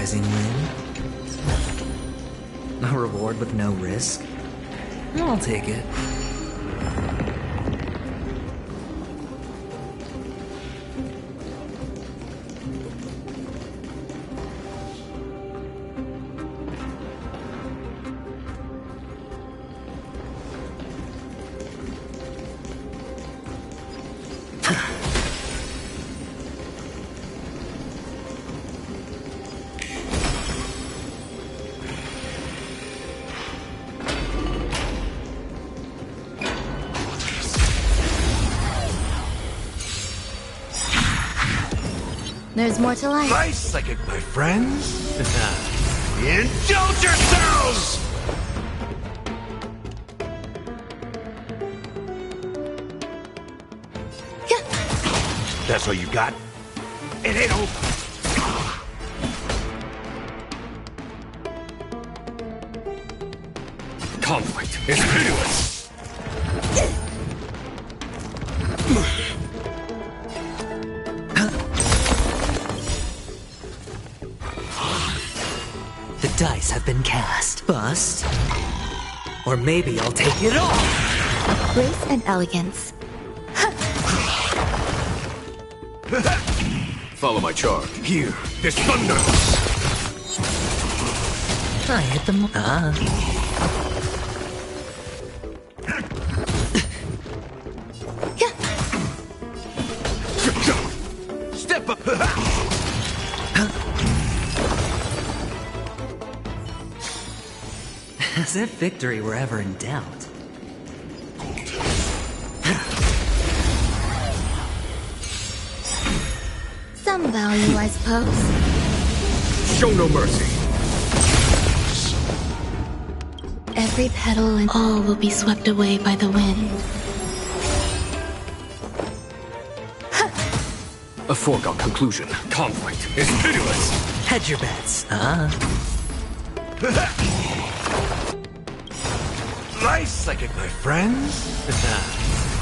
surprising win. A reward with no risk? I'll take it. There's more to life. Nice psychic, my friends. Indulge yourselves! Yeah. That's all you got? It ain't over. Conflict is pitiless. The dice have been cast. Bust. Or maybe I'll take it all. Grace and elegance. Follow my charge. Here, this thunder. I hit them. Step up. As if victory were ever in doubt. Some value, I suppose. Show no mercy. Every petal and all will be swept away by the wind. A foregone conclusion. Conflict is pitiless. Hedge your bets. Nice psychic, my friends.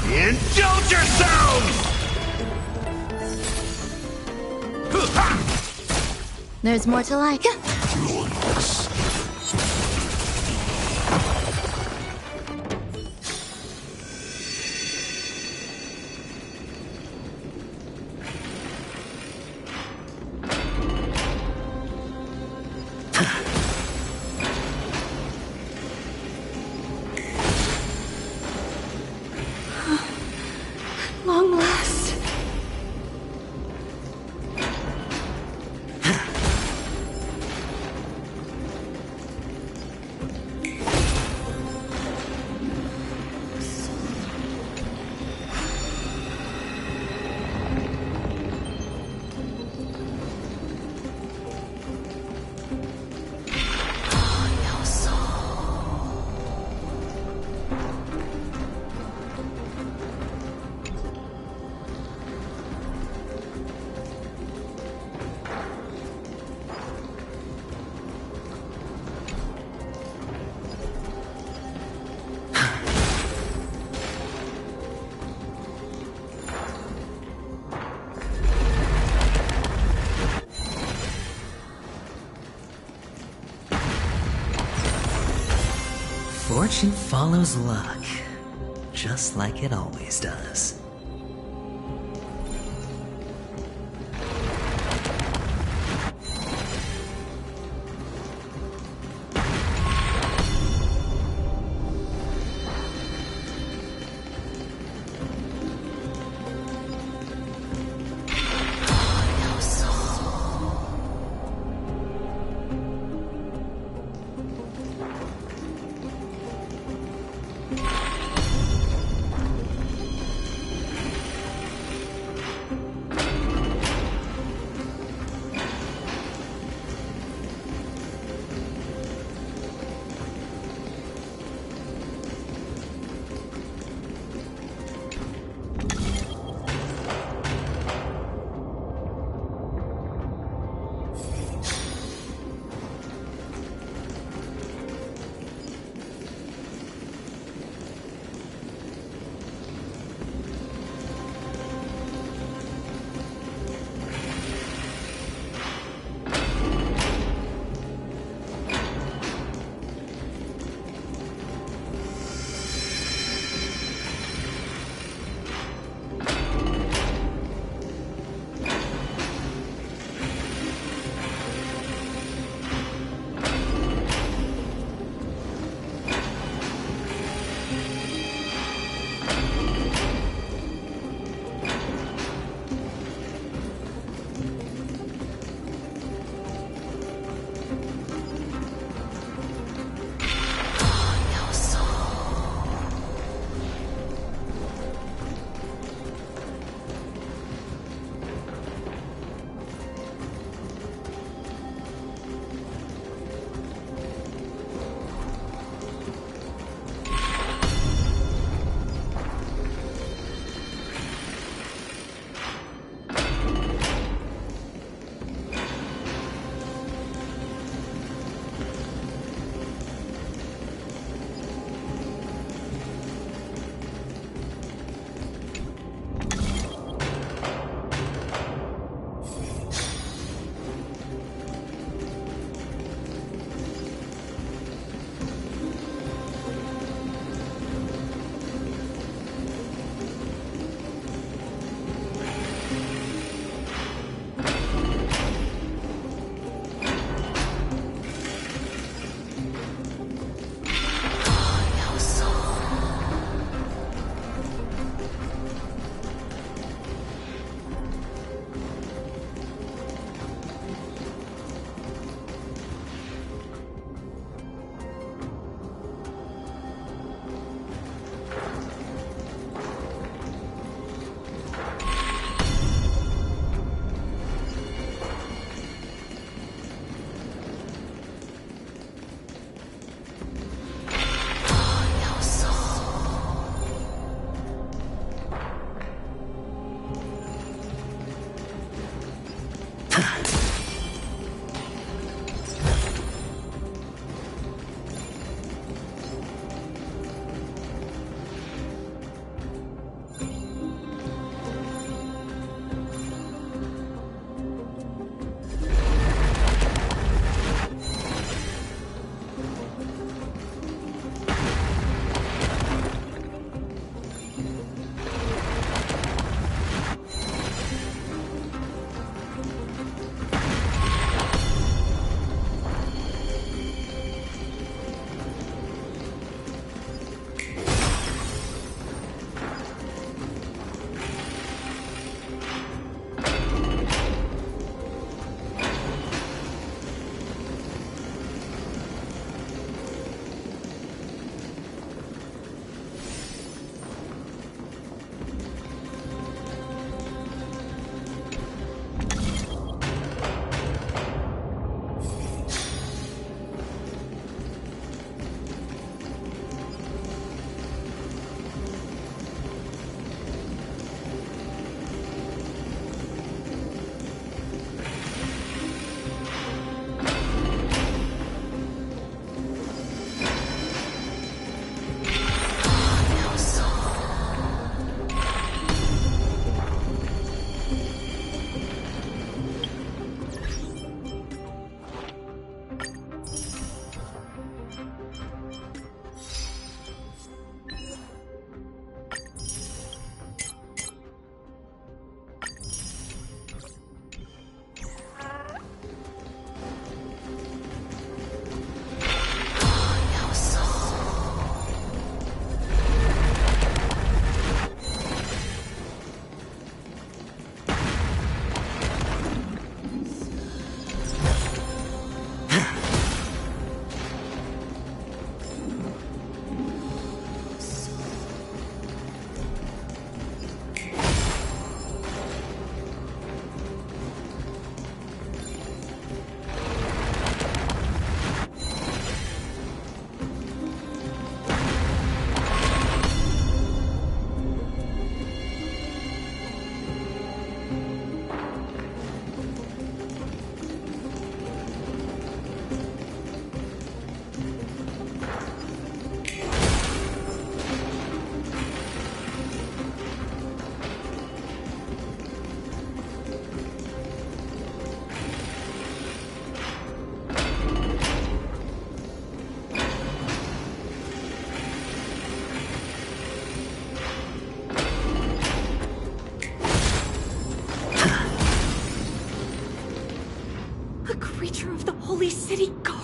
Indulge yourselves! There's more to life. Long last. Fortune follows luck, just like it always does.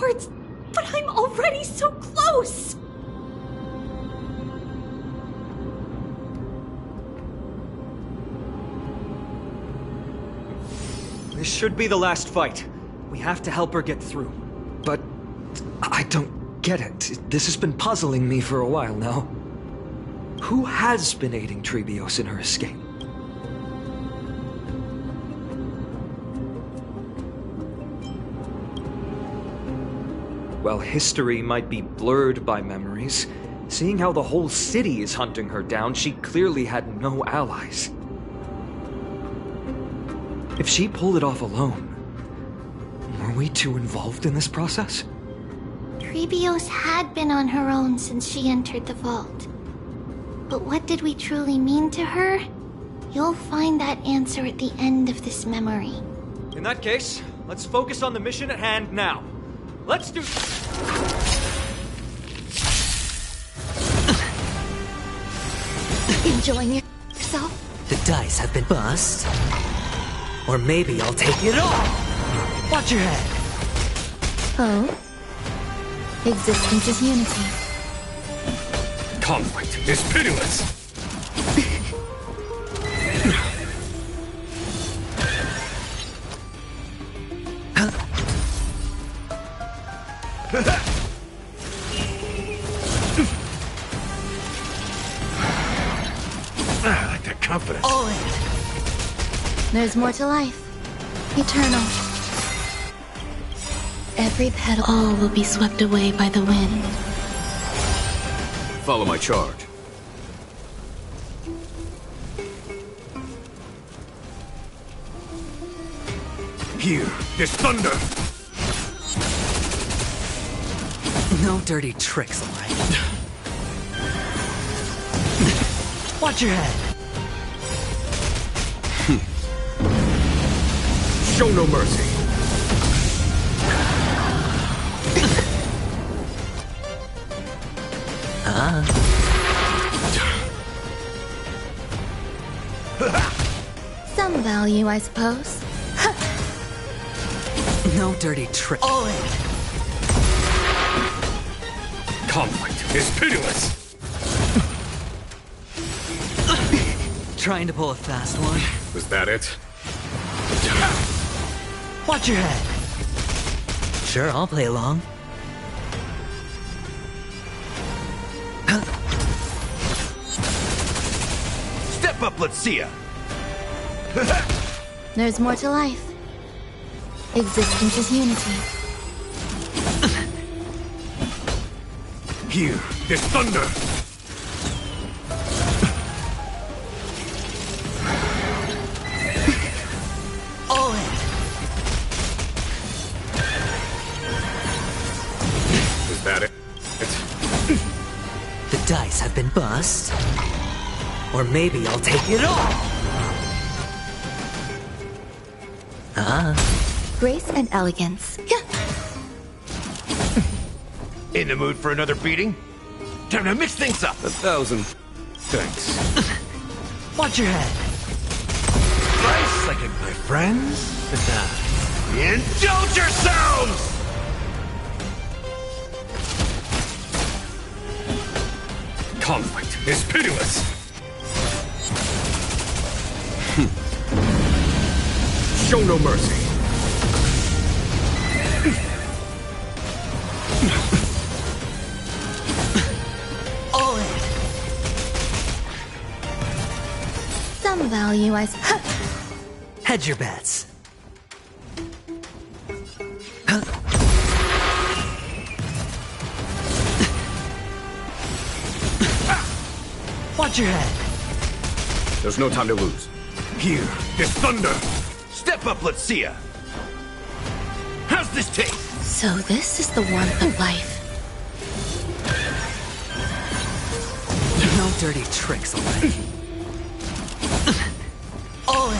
backwards, but I'm already so close! This should be the last fight. We have to help her get through. But I don't get it. This has been puzzling me for a while now. Who has been aiding Treebios in her escape? While history might be blurred by memories, seeing how the whole city is hunting her down, she clearly had no allies. If she pulled it off alone, were we too involved in this process? Treebios had been on her own since she entered the vault. But what did we truly mean to her? You'll find that answer at the end of this memory. In that case, let's focus on the mission at hand now. Let's do... Enjoying yourself? The dice have been bust. Or maybe I'll take it all! Watch your head! Oh? Existence is unity. Conflict is pitiless! I like that confidence. All in! There's more to life. Eternal. Every petal, all will be swept away by the wind. Follow my charge. Here, this thunder. No dirty tricks, alright? Watch your head! Show no mercy. Some value, I suppose. No dirty trick. All in! Conflict is pitiless. Trying to pull a fast one. Was that it? Watch your head! Sure, I'll play along. Step up, let's see ya. There's more to life. Existence is unity. Here, this thunder. All in! Is that it? The dice have been bust. Or maybe I'll take it all! Grace and elegance. In the mood for another beating? Time to mix things up. 1,000. Thanks. Watch your head! Nice, like my friends. Indulge yourselves! Conflict is pitiless. Show no mercy. All in! Some value, I suppose. Hedge your bets. Watch your head! There's no time to lose. Here, this thunder. Step up, let's see ya. How's this taste? So this is the warmth of life. No dirty tricks, alright? All in!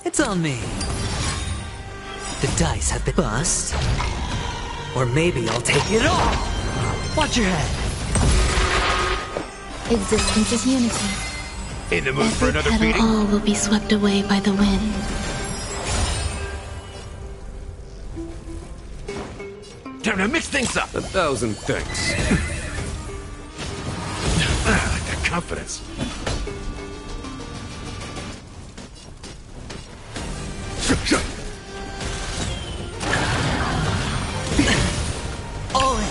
It's on me. The dice have been bust. Or maybe I'll take it all! Watch your head! Existence is unity. In the mood for Every another petal beating? all will be swept away by the wind. 'Time to mix things up. 1,000 thanks. I like that confidence. All in.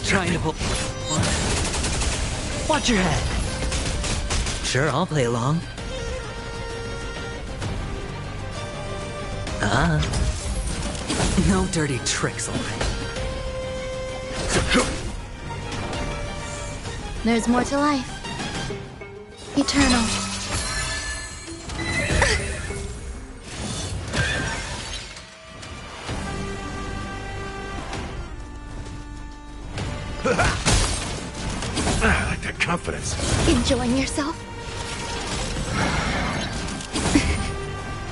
Trying to pull. Watch your head. Sure, I'll play along. No dirty tricks, all right. There's more to life. Eternal. I like that confidence. Enjoying yourself?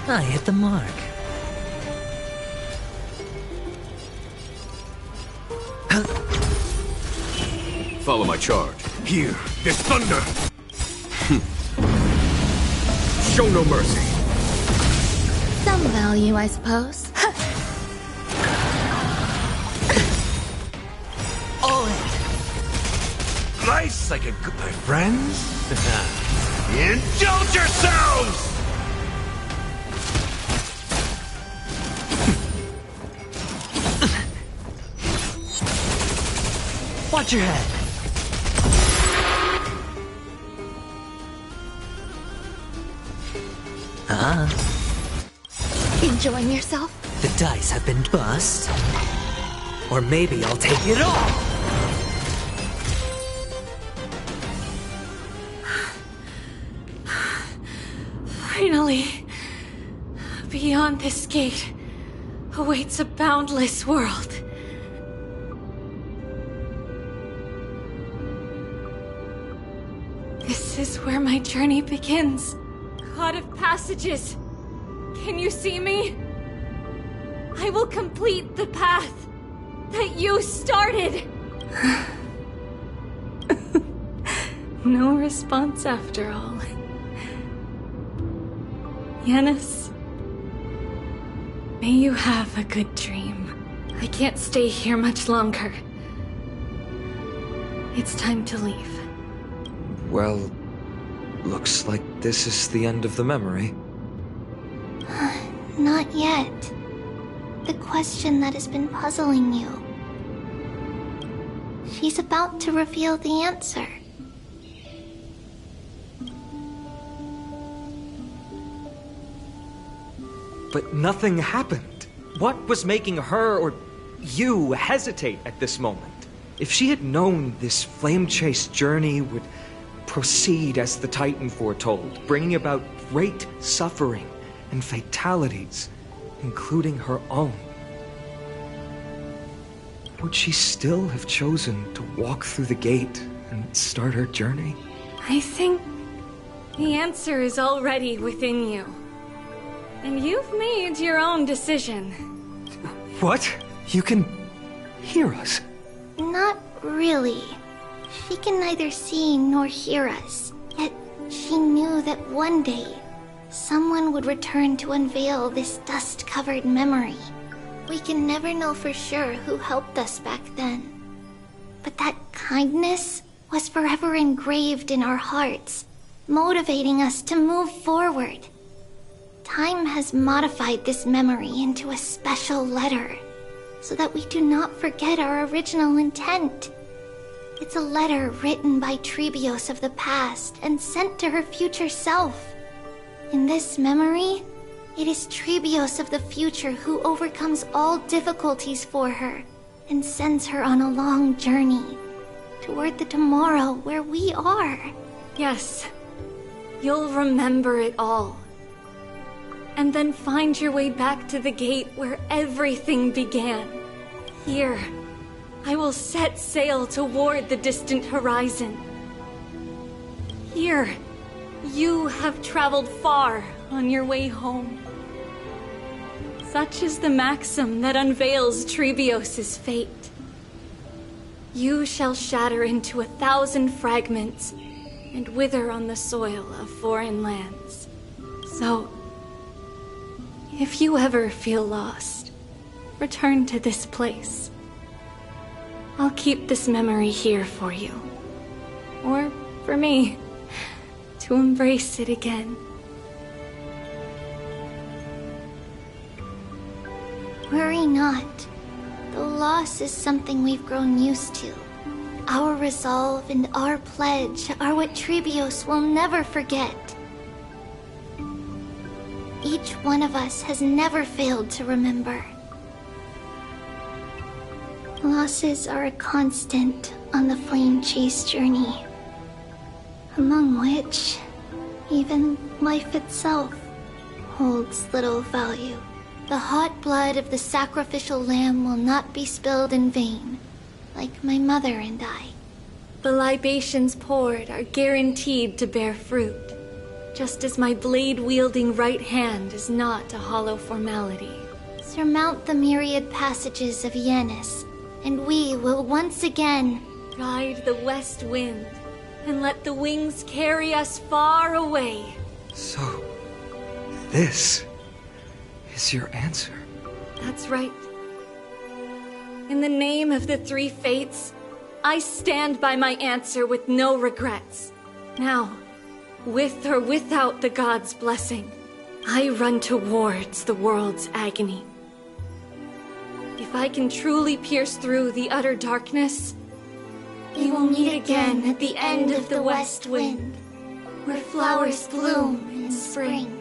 I hit the mark. Follow my charge. Here, this thunder. Show no mercy. Some value, I suppose. All in. Nice like a good my friends. Indulge yourselves! Watch your head. Enjoying yourself? The dice have been bust. Or maybe I'll take it all. Finally, beyond this gate awaits a boundless world. This is where my journey begins. God of passages, can you see me? I will complete the path that you started. No response after all. Yanis, may you have a good dream. I can't stay here much longer. It's time to leave. Well, looks like this is the end of the memory. Not yet. The question that has been puzzling you. She's about to reveal the answer. But nothing happened. What was making her or you hesitate at this moment? If she had known this flame chase journey would proceed as the Titan foretold, bringing about great suffering and fatalities, including her own, would she still have chosen to walk through the gate and start her journey? I think the answer is already within you. And you've made your own decision. What? You can hear us? Not really. She can neither see nor hear us. Yet she knew that one day, someone would return to unveil this dust-covered memory. We can never know for sure who helped us back then. But that kindness was forever engraved in our hearts, motivating us to move forward. Time has modified this memory into a special letter, so that we do not forget our original intent. It's a letter written by Trebios of the past and sent to her future self. In this memory, it is Trebios of the future who overcomes all difficulties for her and sends her on a long journey toward the tomorrow where we are. Yes, you'll remember it all. And then find your way back to the gate where everything began. Here, I will set sail toward the distant horizon. Here, you have traveled far on your way home. Such is the maxim that unveils Trebios' fate. you shall shatter into 1,000 fragments and wither on the soil of foreign lands. So, if you ever feel lost, return to this place. I'll keep this memory here for you. Or for me, to embrace it again. Worry not. The loss is something we've grown used to. Our resolve and our pledge are what Trebios will never forget. Each one of us has never failed to remember. Losses are a constant on the flame chase journey, among which even life itself holds little value. The hot blood of the sacrificial lamb will not be spilled in vain, like my mother and I. The libations poured are guaranteed to bear fruit, just as my blade-wielding right hand is not a hollow formality. Surmount the myriad passages of Yanis, and we will once again ride the west wind and let the wings carry us far away. So, this is your answer? That's right. In the name of the three fates, I stand by my answer with no regrets. Now, with or without the god's blessing, I run towards the world's agony. If I can truly pierce through the utter darkness, we will meet again at the end of the west wind, where flowers bloom in spring.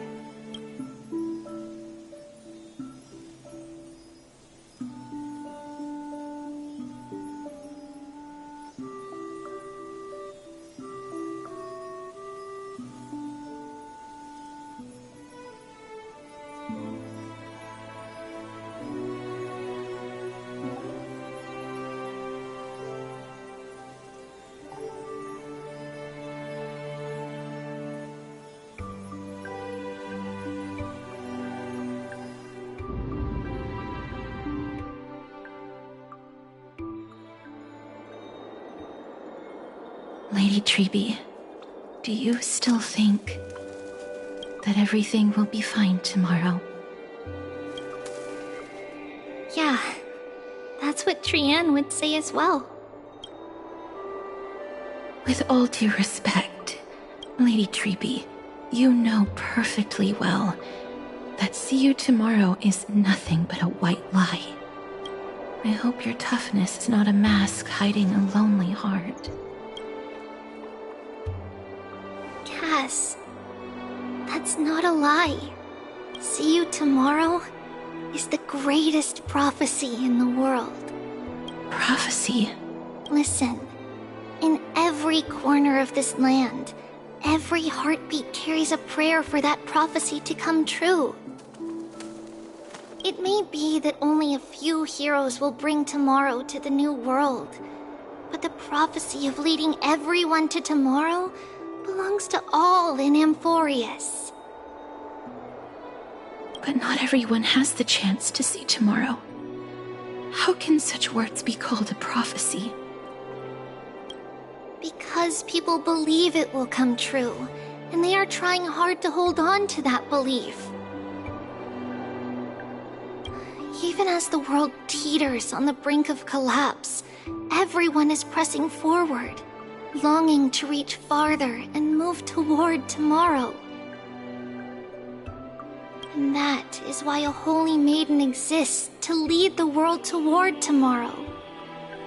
Lady Treeby, do you still think that everything will be fine tomorrow? Yeah, that's what Trianne would say as well. With all due respect, Lady Treeby, you know perfectly well that see you tomorrow is nothing but a white lie. I hope your toughness is not a mask hiding a lonely heart. Cass, that's not a lie. See you tomorrow is the greatest prophecy in the world. Prophecy? Listen, in every corner of this land, every heartbeat carries a prayer for that prophecy to come true. It may be that only a few heroes will bring tomorrow to the new world, but the prophecy of leading everyone to tomorrow belongs to all in Amphorius. But not everyone has the chance to see tomorrow. How can such words be called a prophecy? Because people believe it will come true, and they are trying hard to hold on to that belief. Even as the world teeters on the brink of collapse, everyone is pressing forward, longing to reach farther and move toward tomorrow. And that is why a holy maiden exists to lead the world toward tomorrow,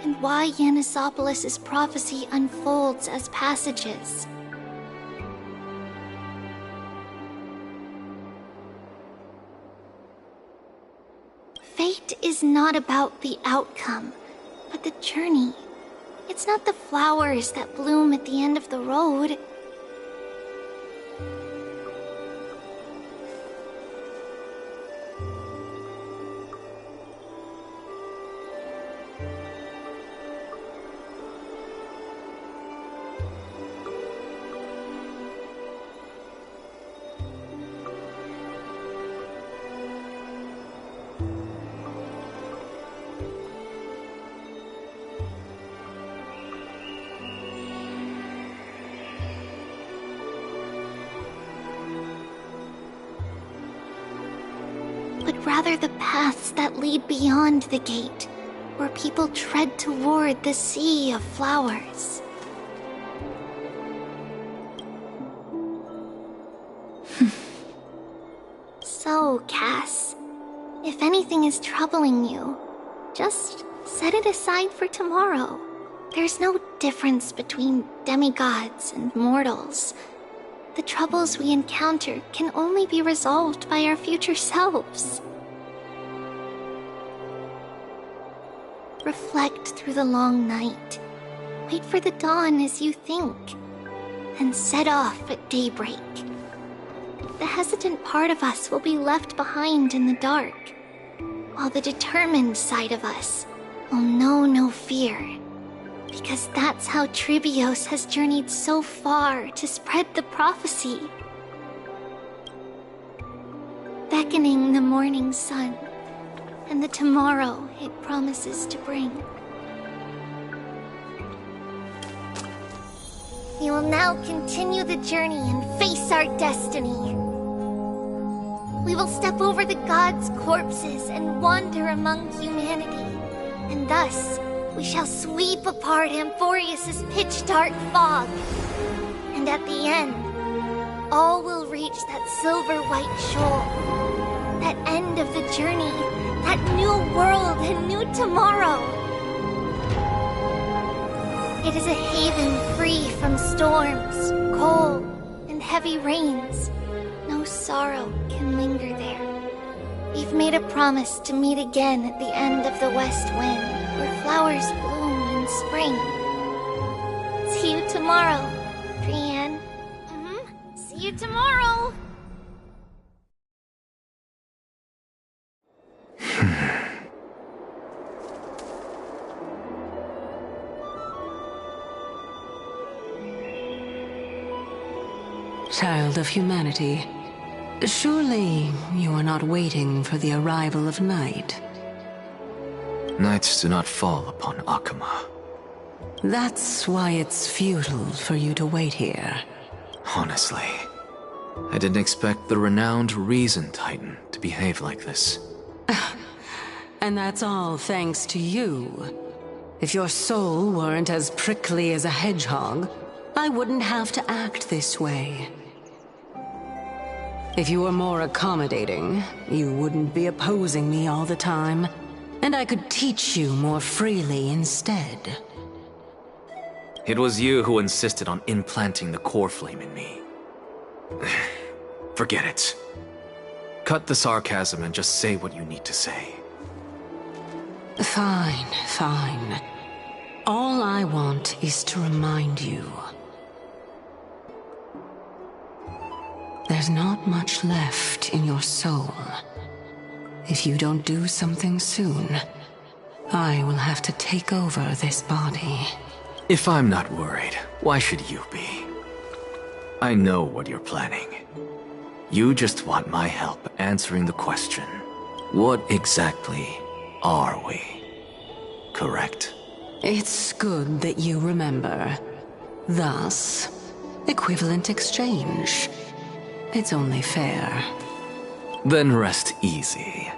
and why Yanisopolis' prophecy unfolds as passages. Fate is not about the outcome, but the journey. It's not the flowers that bloom at the end of the road. but rather the paths that lead beyond the gate, where people tread toward the sea of flowers. So, Cass, if anything is troubling you, just set it aside for tomorrow. There's no difference between demigods and mortals. The troubles we encounter can only be resolved by our future selves. Reflect through the long night. Wait for the dawn as you think. And set off at daybreak. The hesitant part of us will be left behind in the dark, while the determined side of us will know no fear. Because that's how Tribios has journeyed so far to spread the prophecy. Beckoning the morning sun, and the tomorrow it promises to bring. We will now continue the journey and face our destiny. We will step over the gods' corpses and wander among humanity, and thus we shall sweep apart Amphorius's pitch-dark fog. And at the end, all will reach that silver-white shoal. That end of the journey, that new world and new tomorrow. It is a haven free from storms, cold, and heavy rains. No sorrow can linger there. We've made a promise to meet again at the end of the west wind, where flowers bloom in spring. See you tomorrow, Brienne. See you tomorrow! Child of humanity, surely you are not waiting for the arrival of night. Nights do not fall upon Akama. That's why it's futile for you to wait here. Honestly, I didn't expect the renowned Reason Titan to behave like this. And that's all thanks to you. If your soul weren't as prickly as a hedgehog, I wouldn't have to act this way. If you were more accommodating, you wouldn't be opposing me all the time, and I could teach you more freely instead. It was you who insisted on implanting the core flame in me. Forget it. Cut the sarcasm and just say what you need to say. Fine, fine. All I want is to remind you. There's not much left in your soul. If you don't do something soon, I will have to take over this body. If I'm not worried, why should you be? I know what you're planning. You just want my help answering the question. What exactly are we? Correct? It's good that you remember. Thus, equivalent exchange. It's only fair. Then rest easy.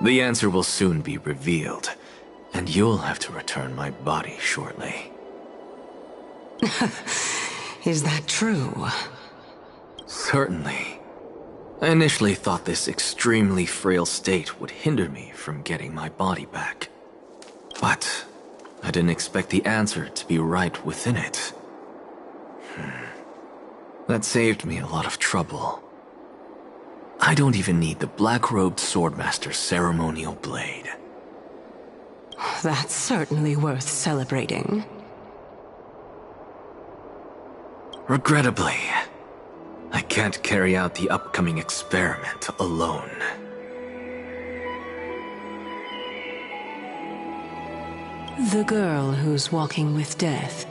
The answer will soon be revealed, and you'll have to return my body shortly. Is that true? Certainly. I initially thought this extremely frail state would hinder me from getting my body back. But I didn't expect the answer to be right within it. That saved me a lot of trouble. I don't even need the black-robed swordmaster's ceremonial blade. That's certainly worth celebrating. Regrettably, I can't carry out the upcoming experiment alone. The girl who's walking with death,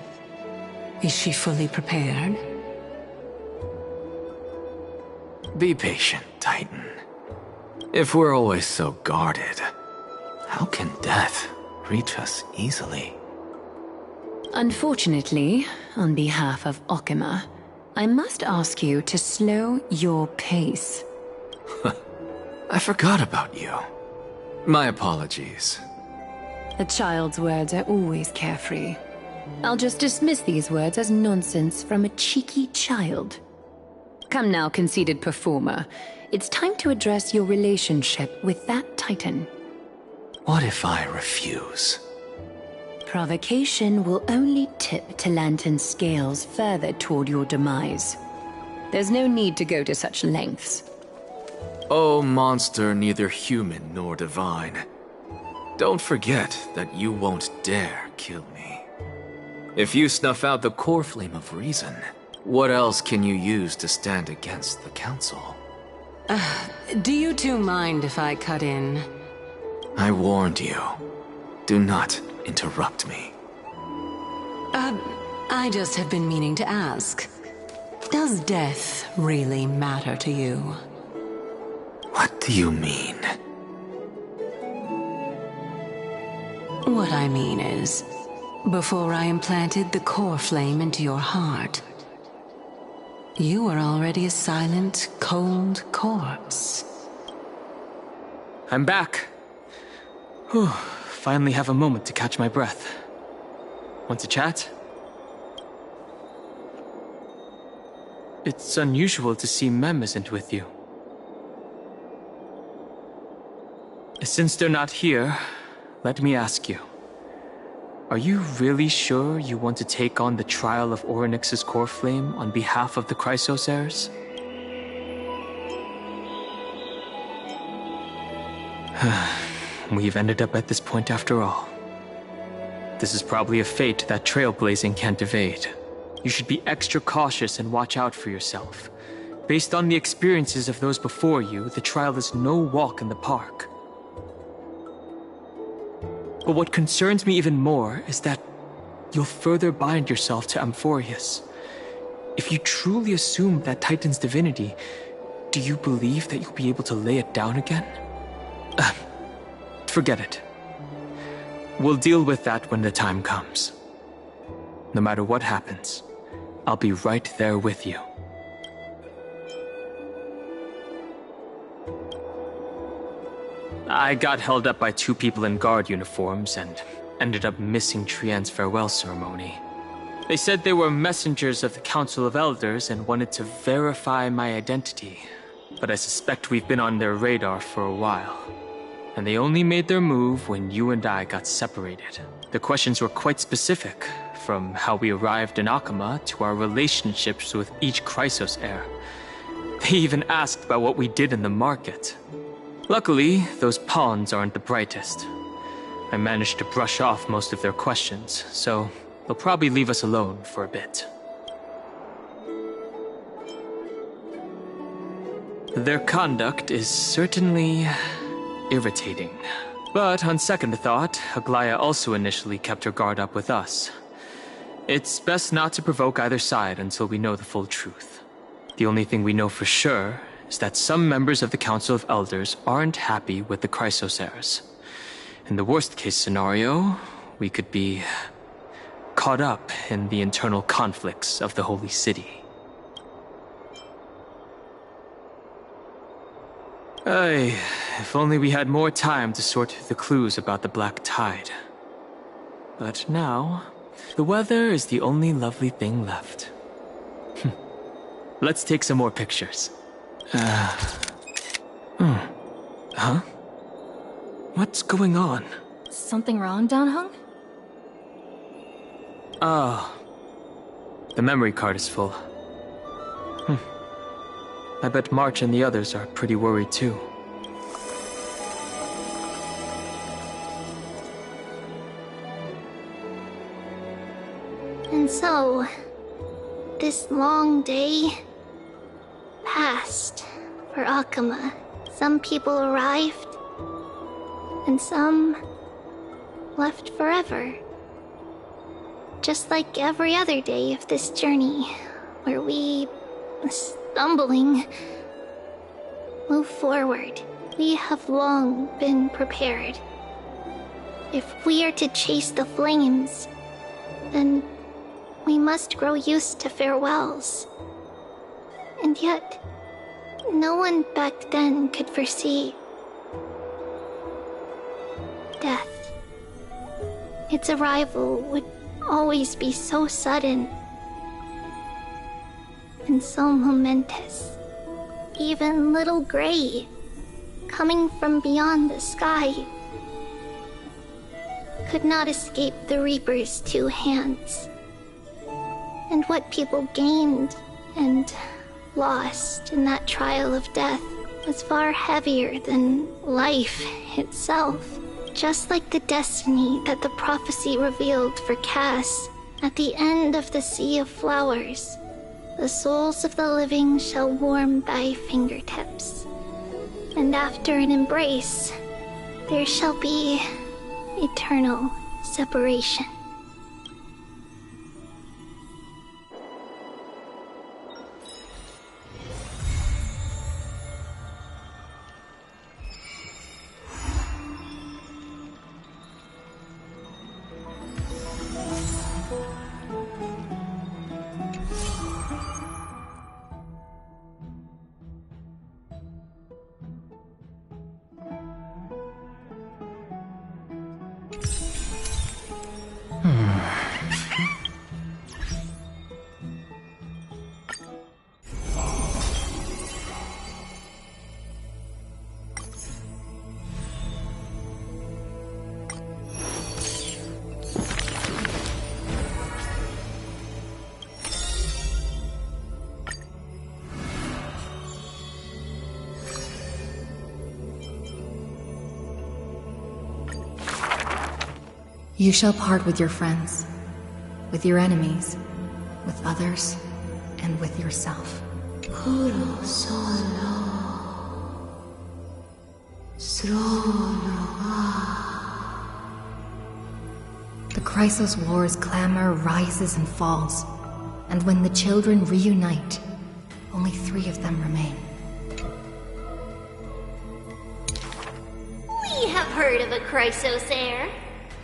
is she fully prepared? Be patient, Titan. If we're always so guarded, how can death reach us easily? Unfortunately, on behalf of Okima, I must ask you to slow your pace. I forgot about you. My apologies. A child's words are always carefree. I'll just dismiss these words as nonsense from a cheeky child. Come now, conceited performer. It's time to address your relationship with that Titan. What if I refuse? Provocation will only tip Talantan's scales further toward your demise. There's no need to go to such lengths. Oh, monster neither human nor divine. Don't forget that you won't dare kill me. If you snuff out the core flame of reason, what else can you use to stand against the Council? Do you two mind if I cut in? I warned you. Do not interrupt me. I just have been meaning to ask. Does death really matter to you? What do you mean? What I mean is, before I implanted the core flame into your heart, you were already a silent, cold corpse. I'm back. Whew, finally have a moment to catch my breath. Want to chat? It's unusual to see Mem isn't with you. Since they're not here, let me ask you. Are you really sure you want to take on the trial of Orynyx's core flame on behalf of the Chrysos heirs? We've ended up at this point after all. This is probably a fate that trailblazing can't evade. You should be extra cautious and watch out for yourself. Based on the experiences of those before you, the trial is no walk in the park. But what concerns me even more is that you'll further bind yourself to Amphorius. If you truly assume that Titan's divinity, do you believe that you'll be able to lay it down again? Forget it. We'll deal with that when the time comes. No matter what happens, I'll be right there with you. I got held up by two people in guard uniforms and ended up missing Trian's farewell ceremony. They said they were messengers of the Council of Elders and wanted to verify my identity, but I suspect we've been on their radar for a while. And they only made their move when you and I got separated. The questions were quite specific, from how we arrived in Akama to our relationships with each Chrysos heir. They even asked about what we did in the market. Luckily, those pawns aren't the brightest. I managed to brush off most of their questions, so they'll probably leave us alone for a bit. Their conduct is certainly irritating. But on second thought, Aglaya also initially kept her guard up with us. It's best not to provoke either side until we know the full truth. The only thing we know for sure is that some members of the Council of Elders aren't happy with the Chrysos heirs. In the worst case scenario, we could be caught up in the internal conflicts of the Holy City. If only we had more time to sort through the clues about the Black Tide. But now, the weather is the only lovely thing left. Let's take some more pictures. Huh? What's going on? Something wrong, Danhung? Oh. The memory card is full. I bet March and the others are pretty worried too. And so, this long day passed for Akama. Some people arrived, and some left forever. Just like every other day of this journey, where we, stumbling, move forward. We have long been prepared. If we are to chase the flames, then we must grow used to farewells. And yet, no one back then could foresee death. Its arrival would always be so sudden and so momentous. Even little Gray, coming from beyond the sky, could not escape the Reaper's two hands. And what people gained and lost in that trial of death was far heavier than life itself. Just like the destiny that the prophecy revealed for Cass, at the end of the Sea of Flowers, the souls of the living shall warm thy fingertips. And after an embrace, there shall be eternal separation. You shall part with your friends, with your enemies, with others, and with yourself. Kuro solo The Chrysos War's clamor rises and falls, and when the children reunite, only 3 of them remain. We have heard of a Chrysos heir.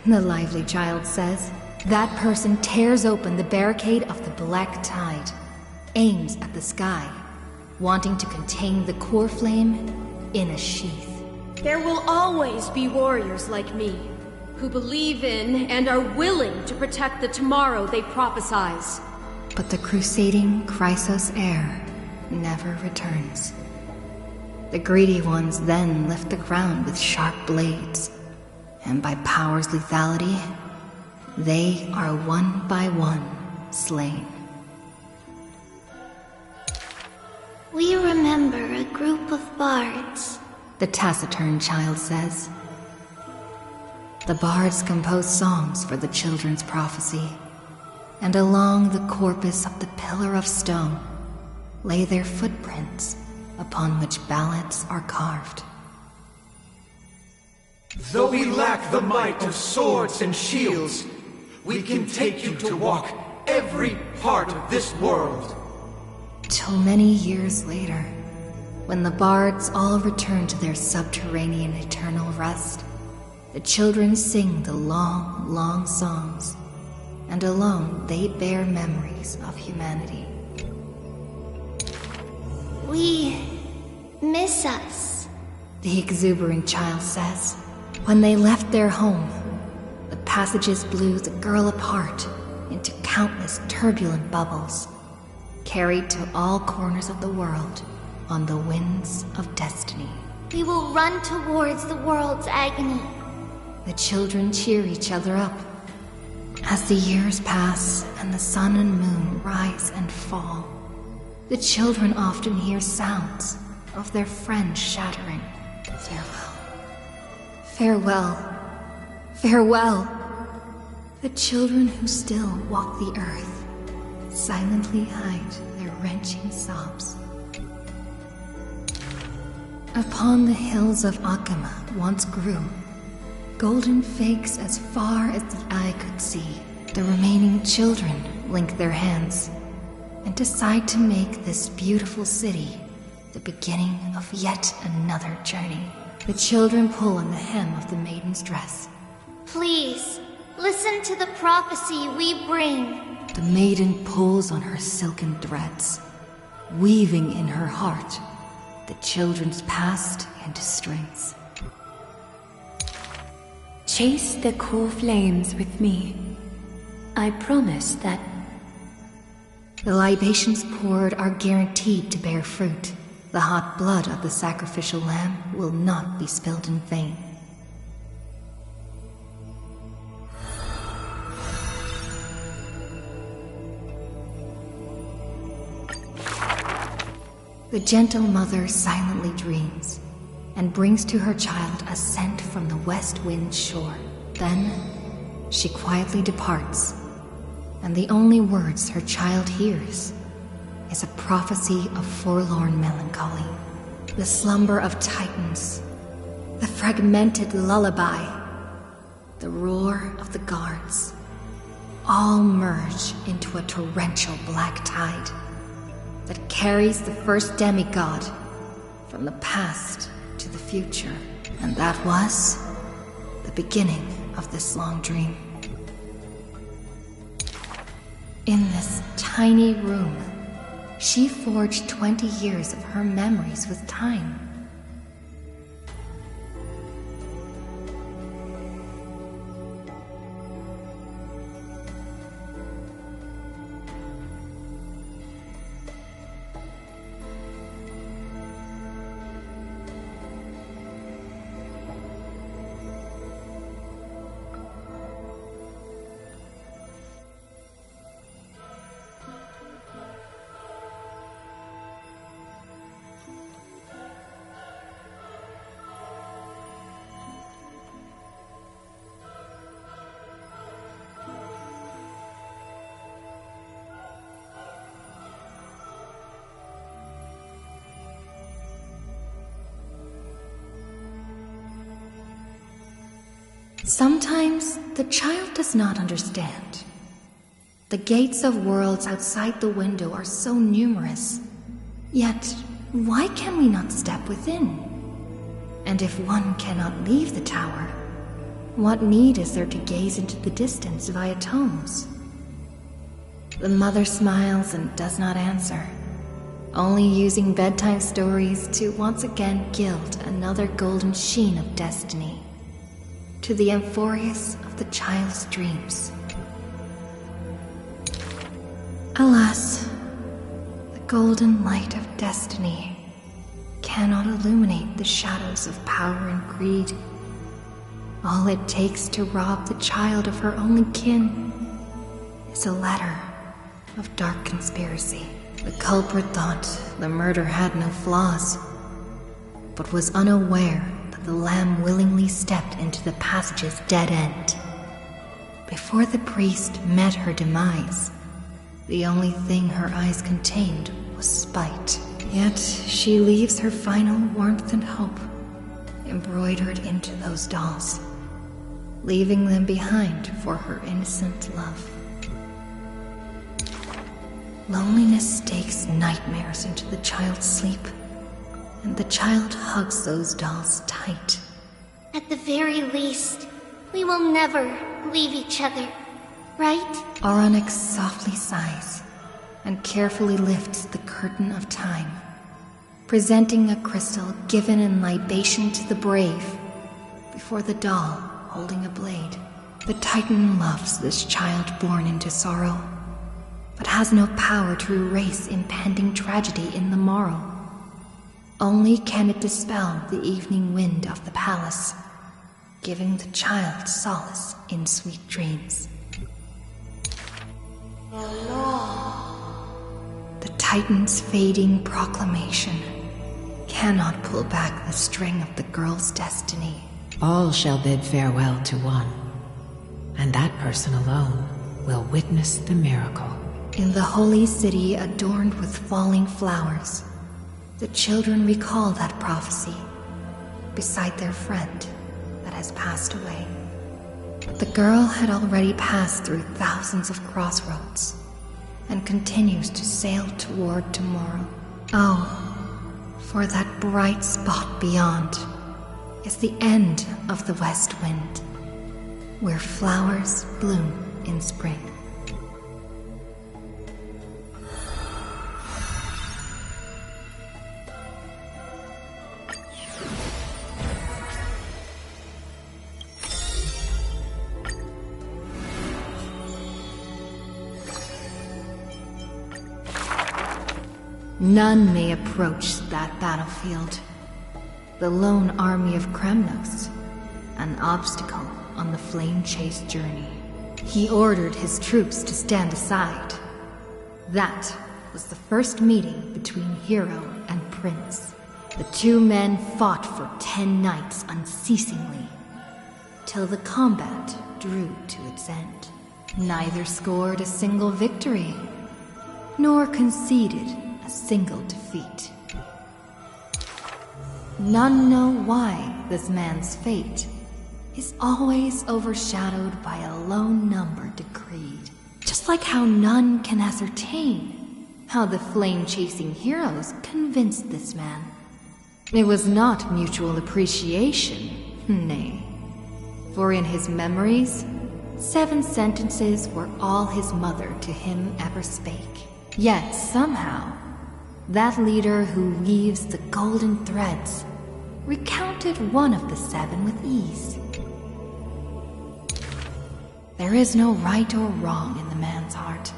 The lively child says. That person tears open the barricade of the Black Tide, aims at the sky, wanting to contain the core flame in a sheath. There will always be warriors like me, who believe in and are willing to protect the tomorrow they prophesize. But the crusading Chrysos heir never returns. The greedy ones then lift the ground with sharp blades, and by power's lethality, they are one by one slain. We remember a group of bards. The taciturn child says. The bards compose songs for the children's prophecy, and along the corpus of the Pillar of Stone lay their footprints upon which ballads are carved. Though we lack the might of swords and shields, we can take you to walk every part of this world. Till many years later, when the bards all return to their subterranean eternal rest, the children sing the long, long songs, and alone they bear memories of humanity. We miss us, the exuberant child says. When they left their home, the passages blew the girl apart into countless turbulent bubbles, carried to all corners of the world on the winds of destiny. We will run towards the world's agony. The children cheer each other up. As the years pass and the sun and moon rise and fall, the children often hear sounds of their friends shattering. Farewell. Farewell. Farewell. The children who still walk the earth silently hide their wrenching sobs. Upon the hills of Akama once grew golden figs as far as the eye could see. The remaining children link their hands and decide to make this beautiful city the beginning of yet another journey. The children pull on the hem of the maiden's dress. Please, listen to the prophecy we bring. The maiden pulls on her silken threads, weaving in her heart the children's past into strings. chase the core flames with me. I promise that the libations poured are guaranteed to bear fruit. The hot blood of the sacrificial lamb will not be spilled in vain. The gentle mother silently dreams and brings to her child a scent from the west wind shore. Then she quietly departs, and the only words her child hears is a prophecy of forlorn melancholy, the slumber of titans, the fragmented lullaby, the roar of the guards, all merge into a torrential black tide that carries the first demigod from the past to the future. And that was the beginning of this long dream. In this tiny room, she forged 20 years of her memories with time. Sometimes the child does not understand. The gates of worlds outside the window are so numerous. Yet, why can we not step within? And if one cannot leave the tower, what need is there to gaze into the distance via tomes? The mother smiles and does not answer, only using bedtime stories to once again gild another golden sheen of destiny to the Amphorius of the child's dreams. Alas, the golden light of destiny cannot illuminate the shadows of power and greed. All it takes to rob the child of her only kin is a letter of dark conspiracy. The culprit thought the murder had no flaws, but was unaware that the lamb willingly stepped into the passage's dead end. Before the priest met her demise, the only thing her eyes contained was spite. Yet she leaves her final warmth and hope embroidered into those dolls, leaving them behind for her innocent love. Loneliness stakes nightmares into the child's sleep, and the child hugs those dolls tight. At the very least, we will never leave each other, right? Onyx softly sighs and carefully lifts the curtain of time, presenting a crystal given in libation to the brave before the doll holding a blade. The Titan loves this child born into sorrow, but has no power to erase impending tragedy in the morrow. Only can it dispel the evening wind of the palace, giving the child solace in sweet dreams. The Titan's fading proclamation cannot pull back the string of the girl's destiny. All shall bid farewell to one, and that person alone will witness the miracle. In the holy city adorned with falling flowers, the children recall that prophecy beside their friend that has passed away. The girl had already passed through thousands of crossroads and continues to sail toward tomorrow. Oh, for that bright spot beyond is the end of the west wind, where flowers bloom in spring. None may approach that battlefield. The lone army of Kremnos, an obstacle on the flame-chased journey. He ordered his troops to stand aside. That was the first meeting between hero and prince. The two men fought for 10 nights unceasingly, till the combat drew to its end. Neither scored a single victory, nor conceded a single defeat. None know why this man's fate is always overshadowed by a lone number decreed. Just like how none can ascertain how the flame-chasing heroes convinced this man. It was not mutual appreciation, nay. For in his memories, 7 sentences were all his mother to him ever spake. Yet somehow, that leader who weaves the golden threads recounted one of the 7 with ease. There is no right or wrong in the man's heart.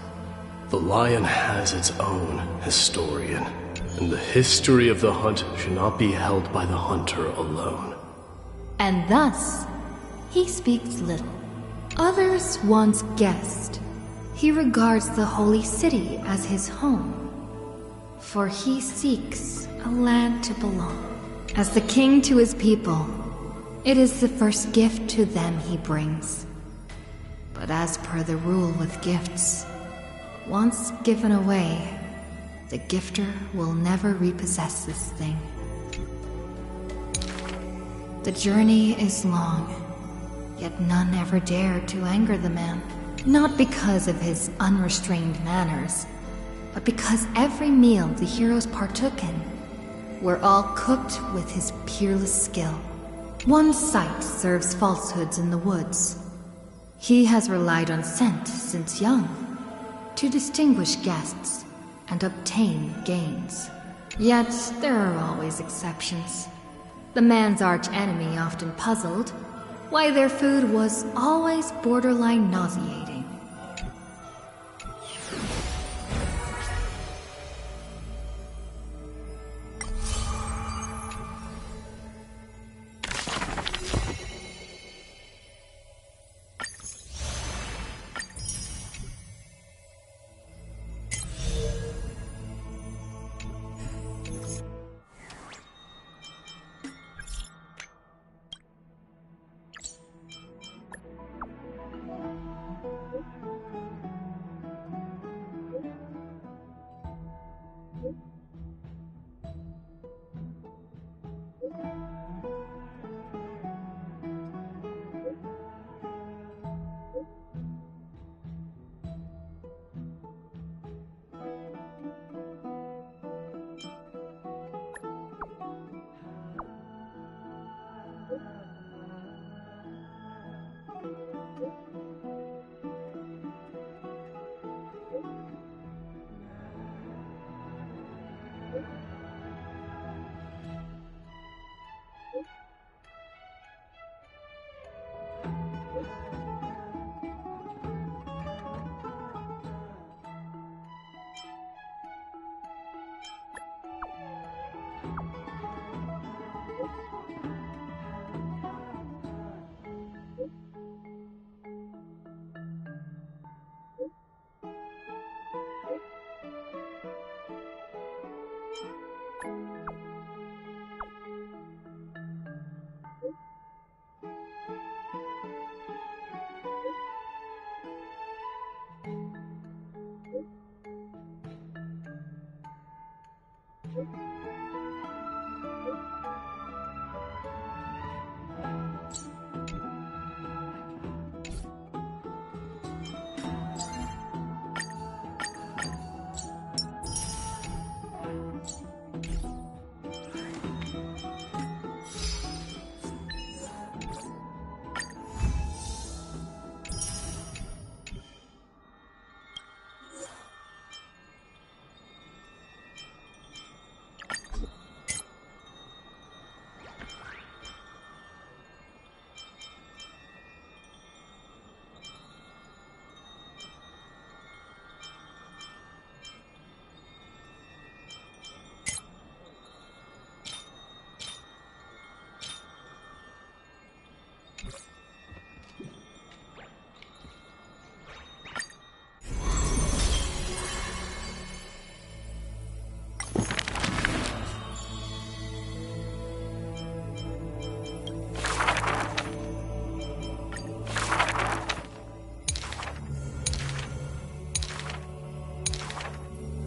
The lion has its own historian, and the history of the hunt should not be held by the hunter alone. And thus, he speaks little. Others once guessed he regards the holy city as his home, for he seeks a land to belong. As the king to his people, it is the first gift to them he brings. But as per the rule with gifts, once given away, the gifter will never repossess this thing. The journey is long, yet none ever dared to anger the man. Not because of his unrestrained manners, but because every meal the heroes partook in were all cooked with his peerless skill. One sight serves falsehoods in the woods. He has relied on scent since young, to distinguish guests and obtain gains. Yet there are always exceptions. The man's arch-enemy often puzzled why their food was always borderline nauseating.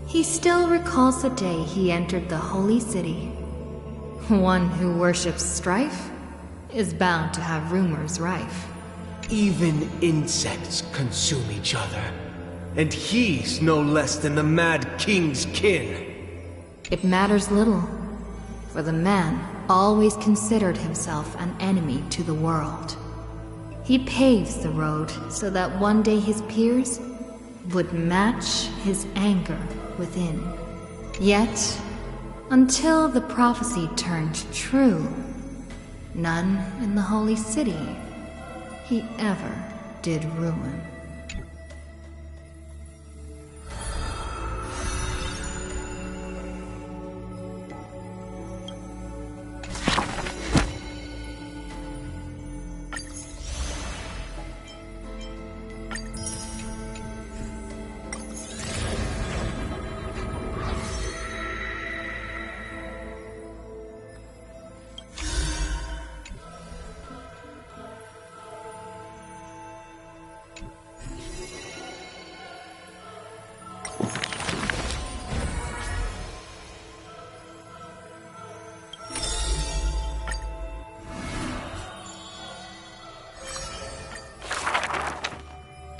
He still recalls the day he entered the holy city. One who worships strife is bound to have rumors rife. Even insects consume each other, and he's no less than the Mad King's kin. It matters little, for the man always considered himself an enemy to the world. He paves the road so that one day his peers would match his anger within. Yet, until the prophecy turned true, none in the holy city he ever did ruin.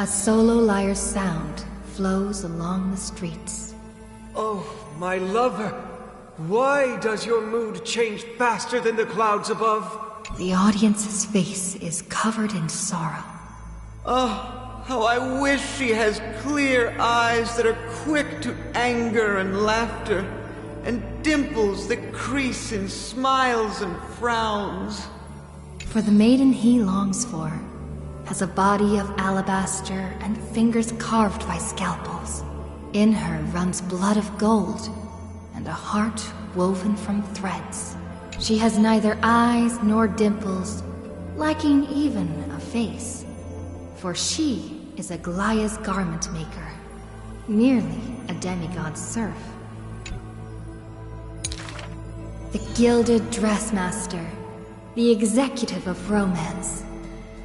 A solo lyre's sound flows along the streets. Oh, my lover, why does your mood change faster than the clouds above? The audience's face is covered in sorrow. Oh, how I wish she has clear eyes that are quick to anger and laughter, and dimples that crease in smiles and frowns. For the maiden he longs for has a body of alabaster and fingers carved by scalpels. In her runs blood of gold and a heart woven from threads. She has neither eyes nor dimples, lacking even a face. For she is a Goliath's garment maker, merely a demigod's serf. The gilded dressmaster, the executive of romance.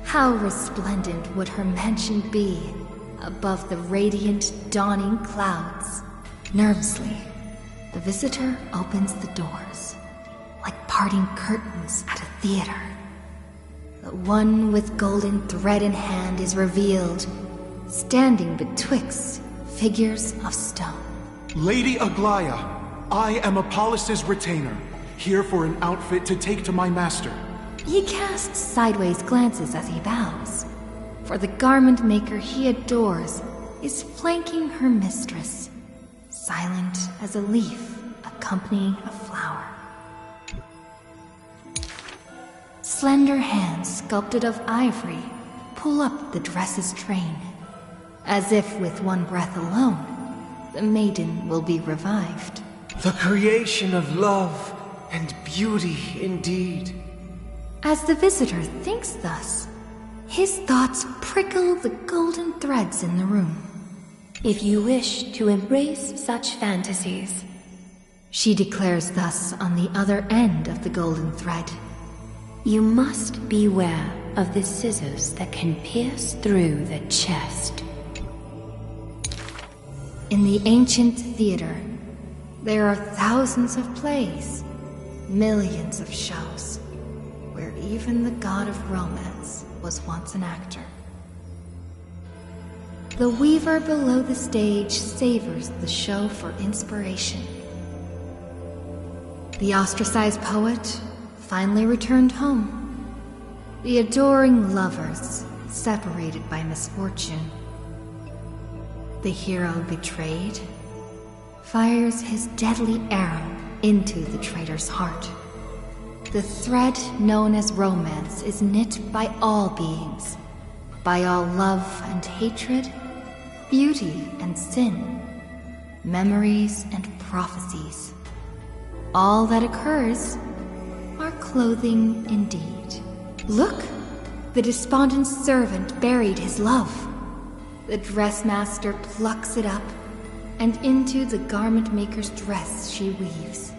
How resplendent would her mansion be above the radiant, dawning clouds. Nervously, the visitor opens the doors, like parting curtains at a theater. The one with golden thread in hand is revealed, standing betwixt figures of stone. Lady Aglaya, I am Apollos' retainer, here for an outfit to take to my master. He casts sideways glances as he bows, for the garment maker he adores is flanking her mistress, silent as a leaf accompanying a flower. Slender hands sculpted of ivory pull up the dress's train, as if with one breath alone, the maiden will be revived. The creation of love and beauty indeed. As the visitor thinks thus, his thoughts prickle the golden threads in the room. If you wish to embrace such fantasies, she declares thus on the other end of the golden thread, you must beware of the scissors that can pierce through the chest. In the ancient theater, there are thousands of plays, millions of shows, where even the god of romance was once an actor. The weaver below the stage savors the show for inspiration. The ostracized poet finally returned home. The adoring lovers separated by misfortune. The hero betrayed fires his deadly arrow into the traitor's heart. The thread known as romance is knit by all beings, by all love and hatred, beauty and sin, memories and prophecies. All that occurs are clothing indeed. Look, the despondent servant buried his love. The dressmaster plucks it up, and into the garment maker's dress she weaves.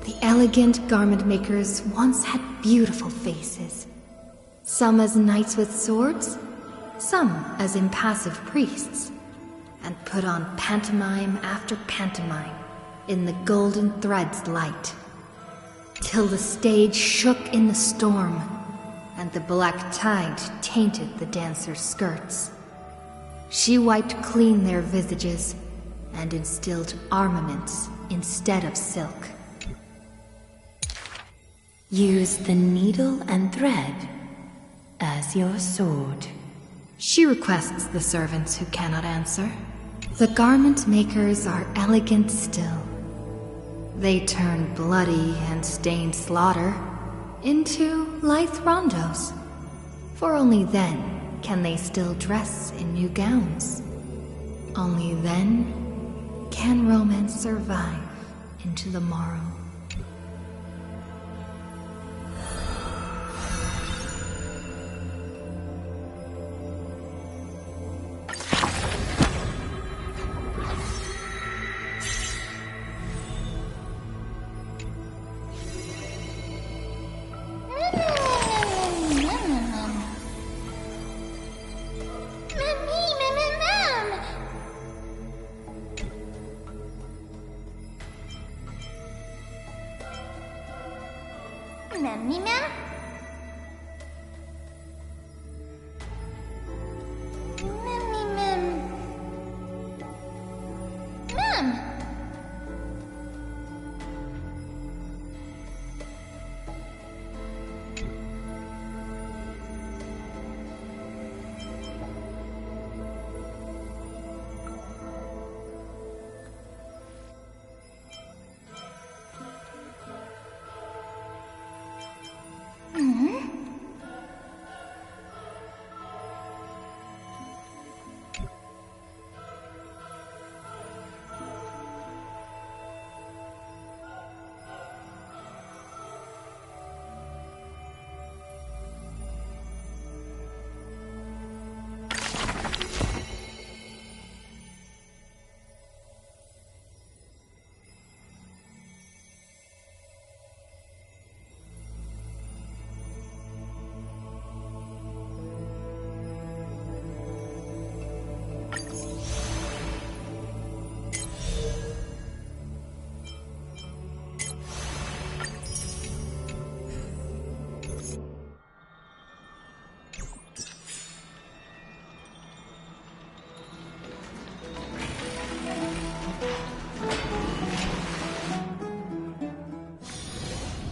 The elegant garment makers once had beautiful faces, some as knights with swords, some as impassive priests, and put on pantomime after pantomime in the golden thread's light, till the stage shook in the storm, and the black tide tainted the dancers' skirts. She wiped clean their visages, and instilled armaments instead of silk. Use the needle and thread as your sword. She requests the servants who cannot answer. The garment makers are elegant still. They turn bloody and stained slaughter into lithe rondos, for only then can they still dress in new gowns. Only then can romance survive into the morrow.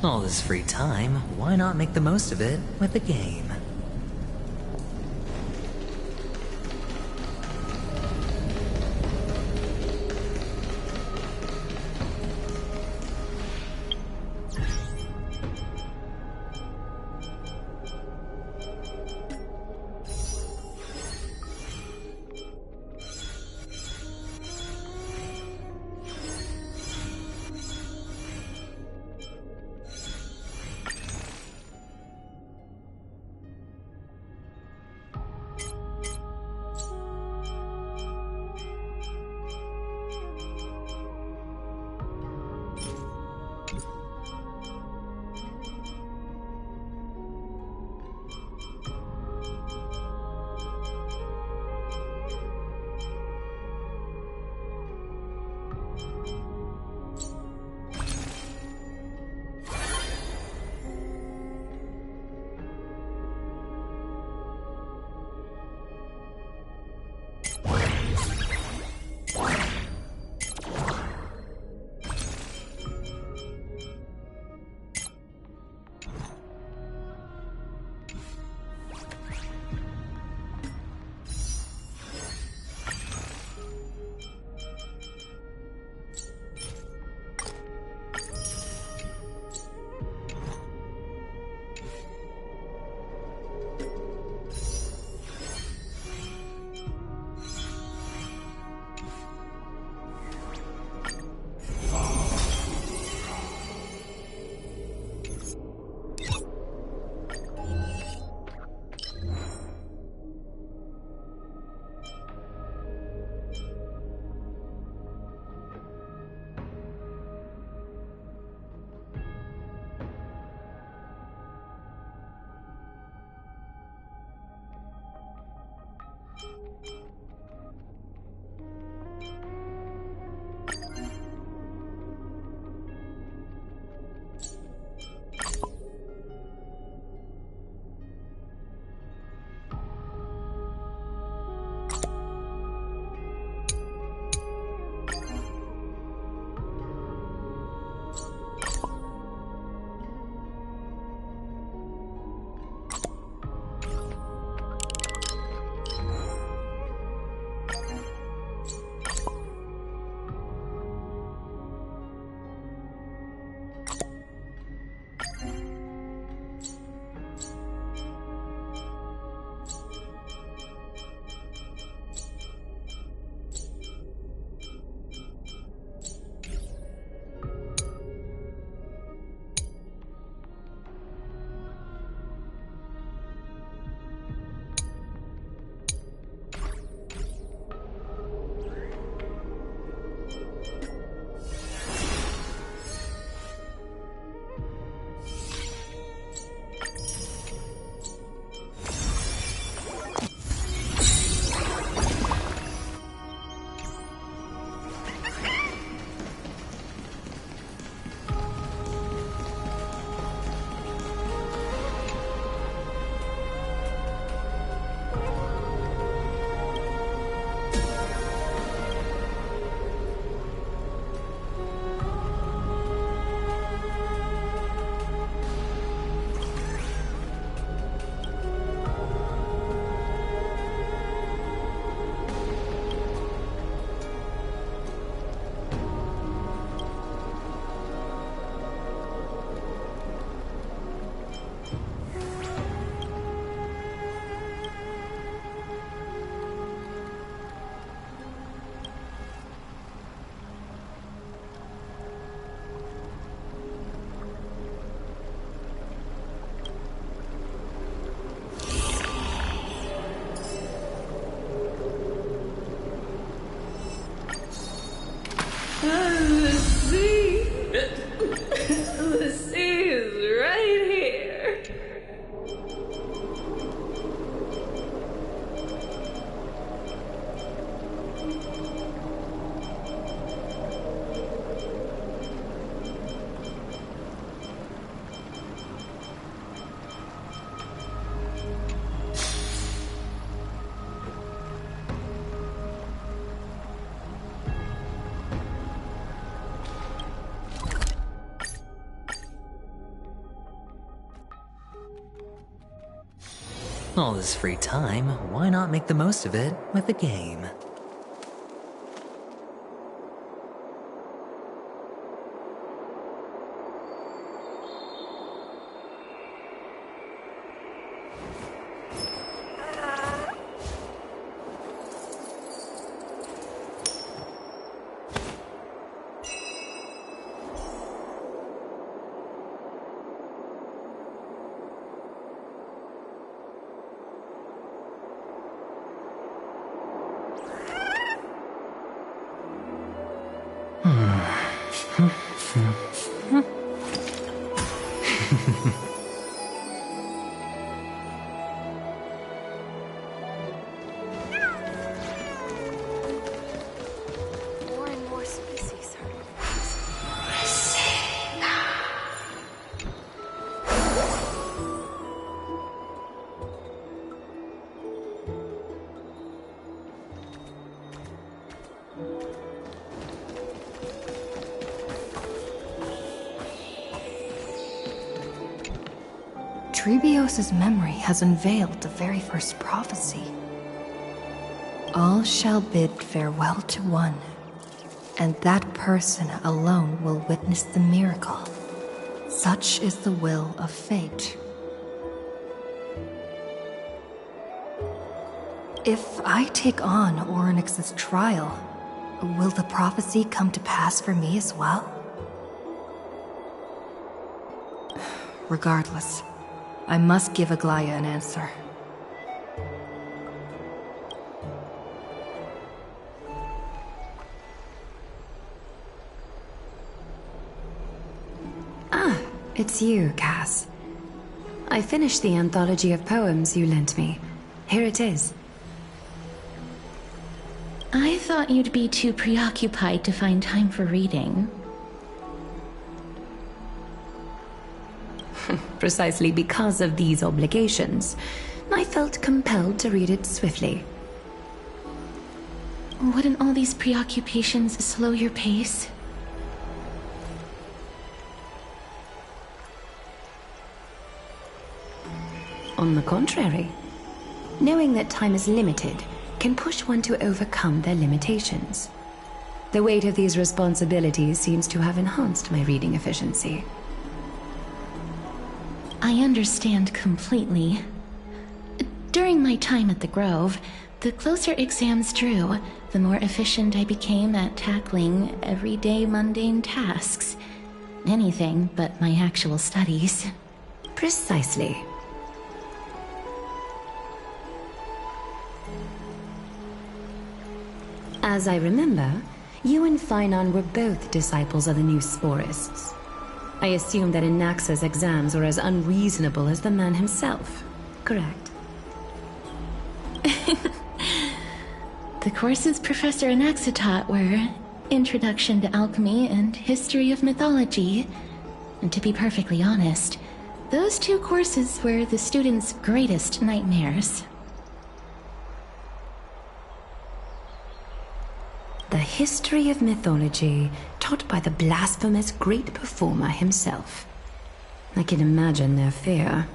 All this free time, why not make the most of it with a game? All this free time, why not make the most of it with a game? More and more species are... Trebios's memory has unveiled the very first prophecy. All shall bid farewell to one, and that person alone will witness the miracle. Such is the will of fate. If I take on Orynyx's trial, will the prophecy come to pass for me as well? Regardless, I must give Aglaya an answer. Ah, it's you, Cass. I finished the anthology of poems you lent me. Here it is. I thought you'd be too preoccupied to find time for reading. Precisely because of these obligations, I felt compelled to read it swiftly. Wouldn't all these preoccupations slow your pace? On the contrary, knowing that time is limited can push one to overcome their limitations. The weight of these responsibilities seems to have enhanced my reading efficiency. I understand completely. During my time at the Grove, the closer exams drew, the more efficient I became at tackling everyday mundane tasks. Anything but my actual studies. Precisely. As I remember, you and Finon were both disciples of the new Sporists. I assume that Anaxa's exams were as unreasonable as the man himself, correct? The courses Professor Anaxa taught were Introduction to Alchemy and History of Mythology. And to be perfectly honest, those two courses were the students' greatest nightmares. The history of mythology taught by the blasphemous great performer himself. I can imagine their fear.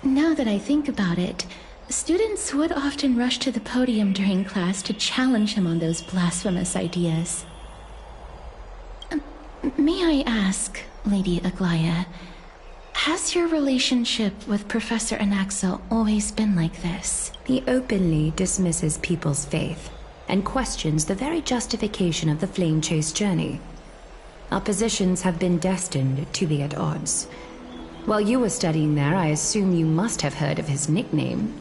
Now that I think about it, students would often rush to the podium during class to challenge him on those blasphemous ideas. May I ask, Lady Aglaya, has your relationship with Professor Anaxa always been like this? He openly dismisses people's faith and questions the very justification of the Flame Chase journey. Our positions have been destined to be at odds. While you were studying there, I assume you must have heard of his nickname.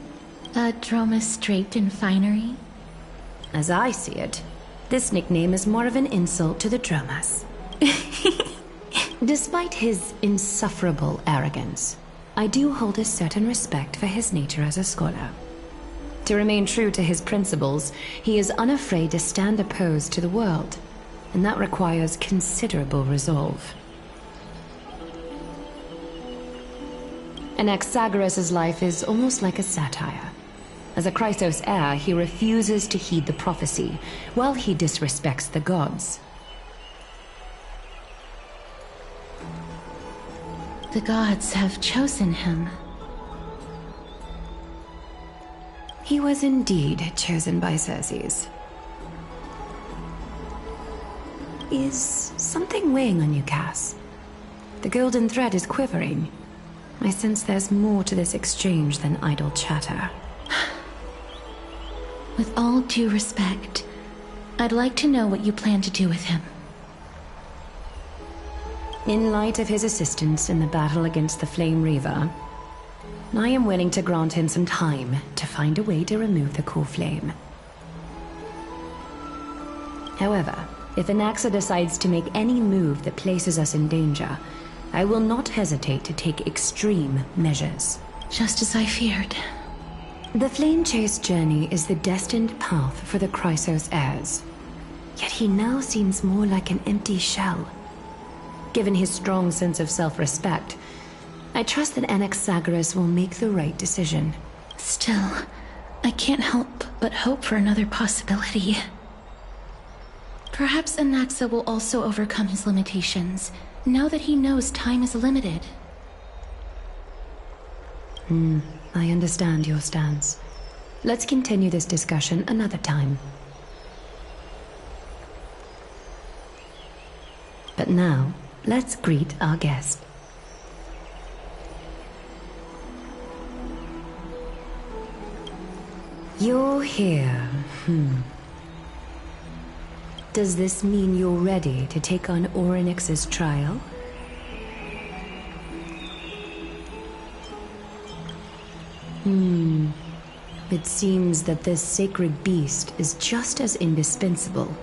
Dromas draped in finery? As I see it, this nickname is more of an insult to the Dromas. Despite his insufferable arrogance, I do hold a certain respect for his nature as a scholar. To remain true to his principles, he is unafraid to stand opposed to the world, and that requires considerable resolve. Anaxagoras' life is almost like a satire. As a Chrysos heir, he refuses to heed the prophecy, while he disrespects the gods. The gods have chosen him. He was indeed chosen by Circes. Is something weighing on you, Cass? The golden thread is quivering. I sense there's more to this exchange than idle chatter. With all due respect, I'd like to know what you plan to do with him. In light of his assistance in the battle against the Flame Reaver, I am willing to grant him some time to find a way to remove the core flame. However, if Anaxa decides to make any move that places us in danger, I will not hesitate to take extreme measures. Just as I feared. The Flame Chase journey is the destined path for the Chrysos heirs. Yet he now seems more like an empty shell. Given his strong sense of self-respect, I trust that Anaxagoras will make the right decision. Still, I can't help but hope for another possibility. Perhaps Anaxa will also overcome his limitations, now that he knows time is limited. I understand your stance. Let's continue this discussion another time. But now, let's greet our guest. You're here. Does this mean you're ready to take on Orynyx's trial? It seems that this sacred beast is just as indispensable,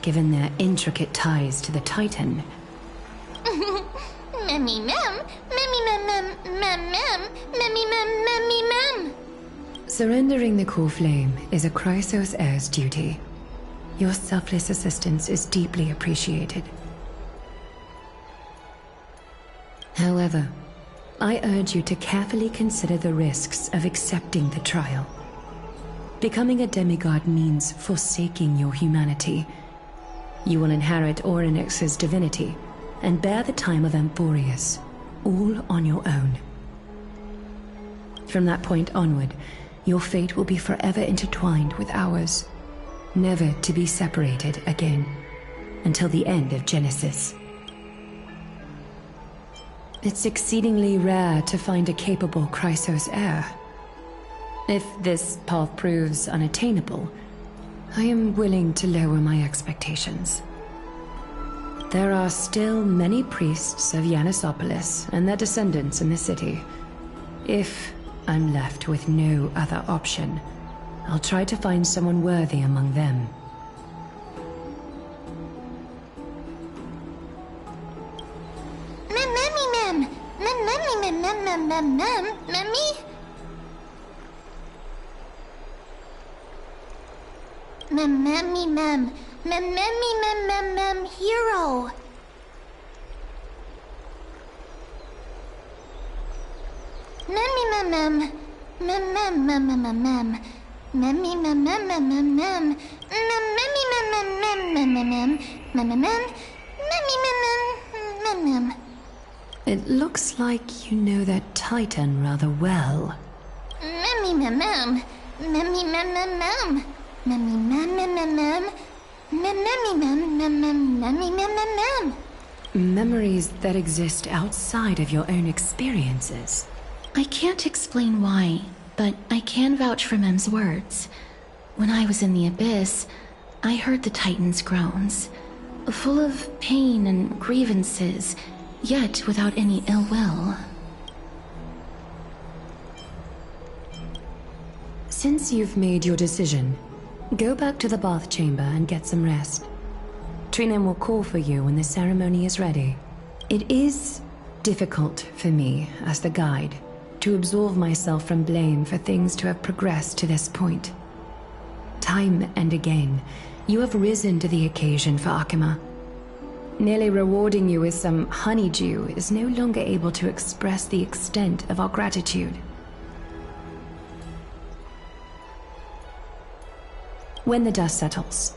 given their intricate ties to the Titan. Memmy mem, memmy mem mem mem mem, memmy mem memmy mem. Surrendering the core flame is a Chrysos heir's duty. Your selfless assistance is deeply appreciated. However, I urge you to carefully consider the risks of accepting the trial. Becoming a demigod means forsaking your humanity. You will inherit Orynyx's divinity and bear the time of Emporius, all on your own. From that point onward, your fate will be forever intertwined with ours, never to be separated again, until the end of Genesis. It's exceedingly rare to find a capable Chrysos heir. If this path proves unattainable, I am willing to lower my expectations. There are still many priests of Yanissopolis and their descendants in the city. If I'm left with no other option, I'll try to find someone worthy among them. Hero. It looks like you know that Titan rather well. Memories that exist outside of your own experiences. I can't explain why, but I can vouch for Mem's words. When I was in the Abyss, I heard the Titan's groans, full of pain and grievances, yet without any ill will. Since you've made your decision, go back to the bath chamber and get some rest. Trinem will call for you when the ceremony is ready. It is difficult for me, as the guide, to absolve myself from blame for things to have progressed to this point. Time and again, you have risen to the occasion for Akima. Nearly rewarding you with some honeydew is no longer able to express the extent of our gratitude. When the dust settles,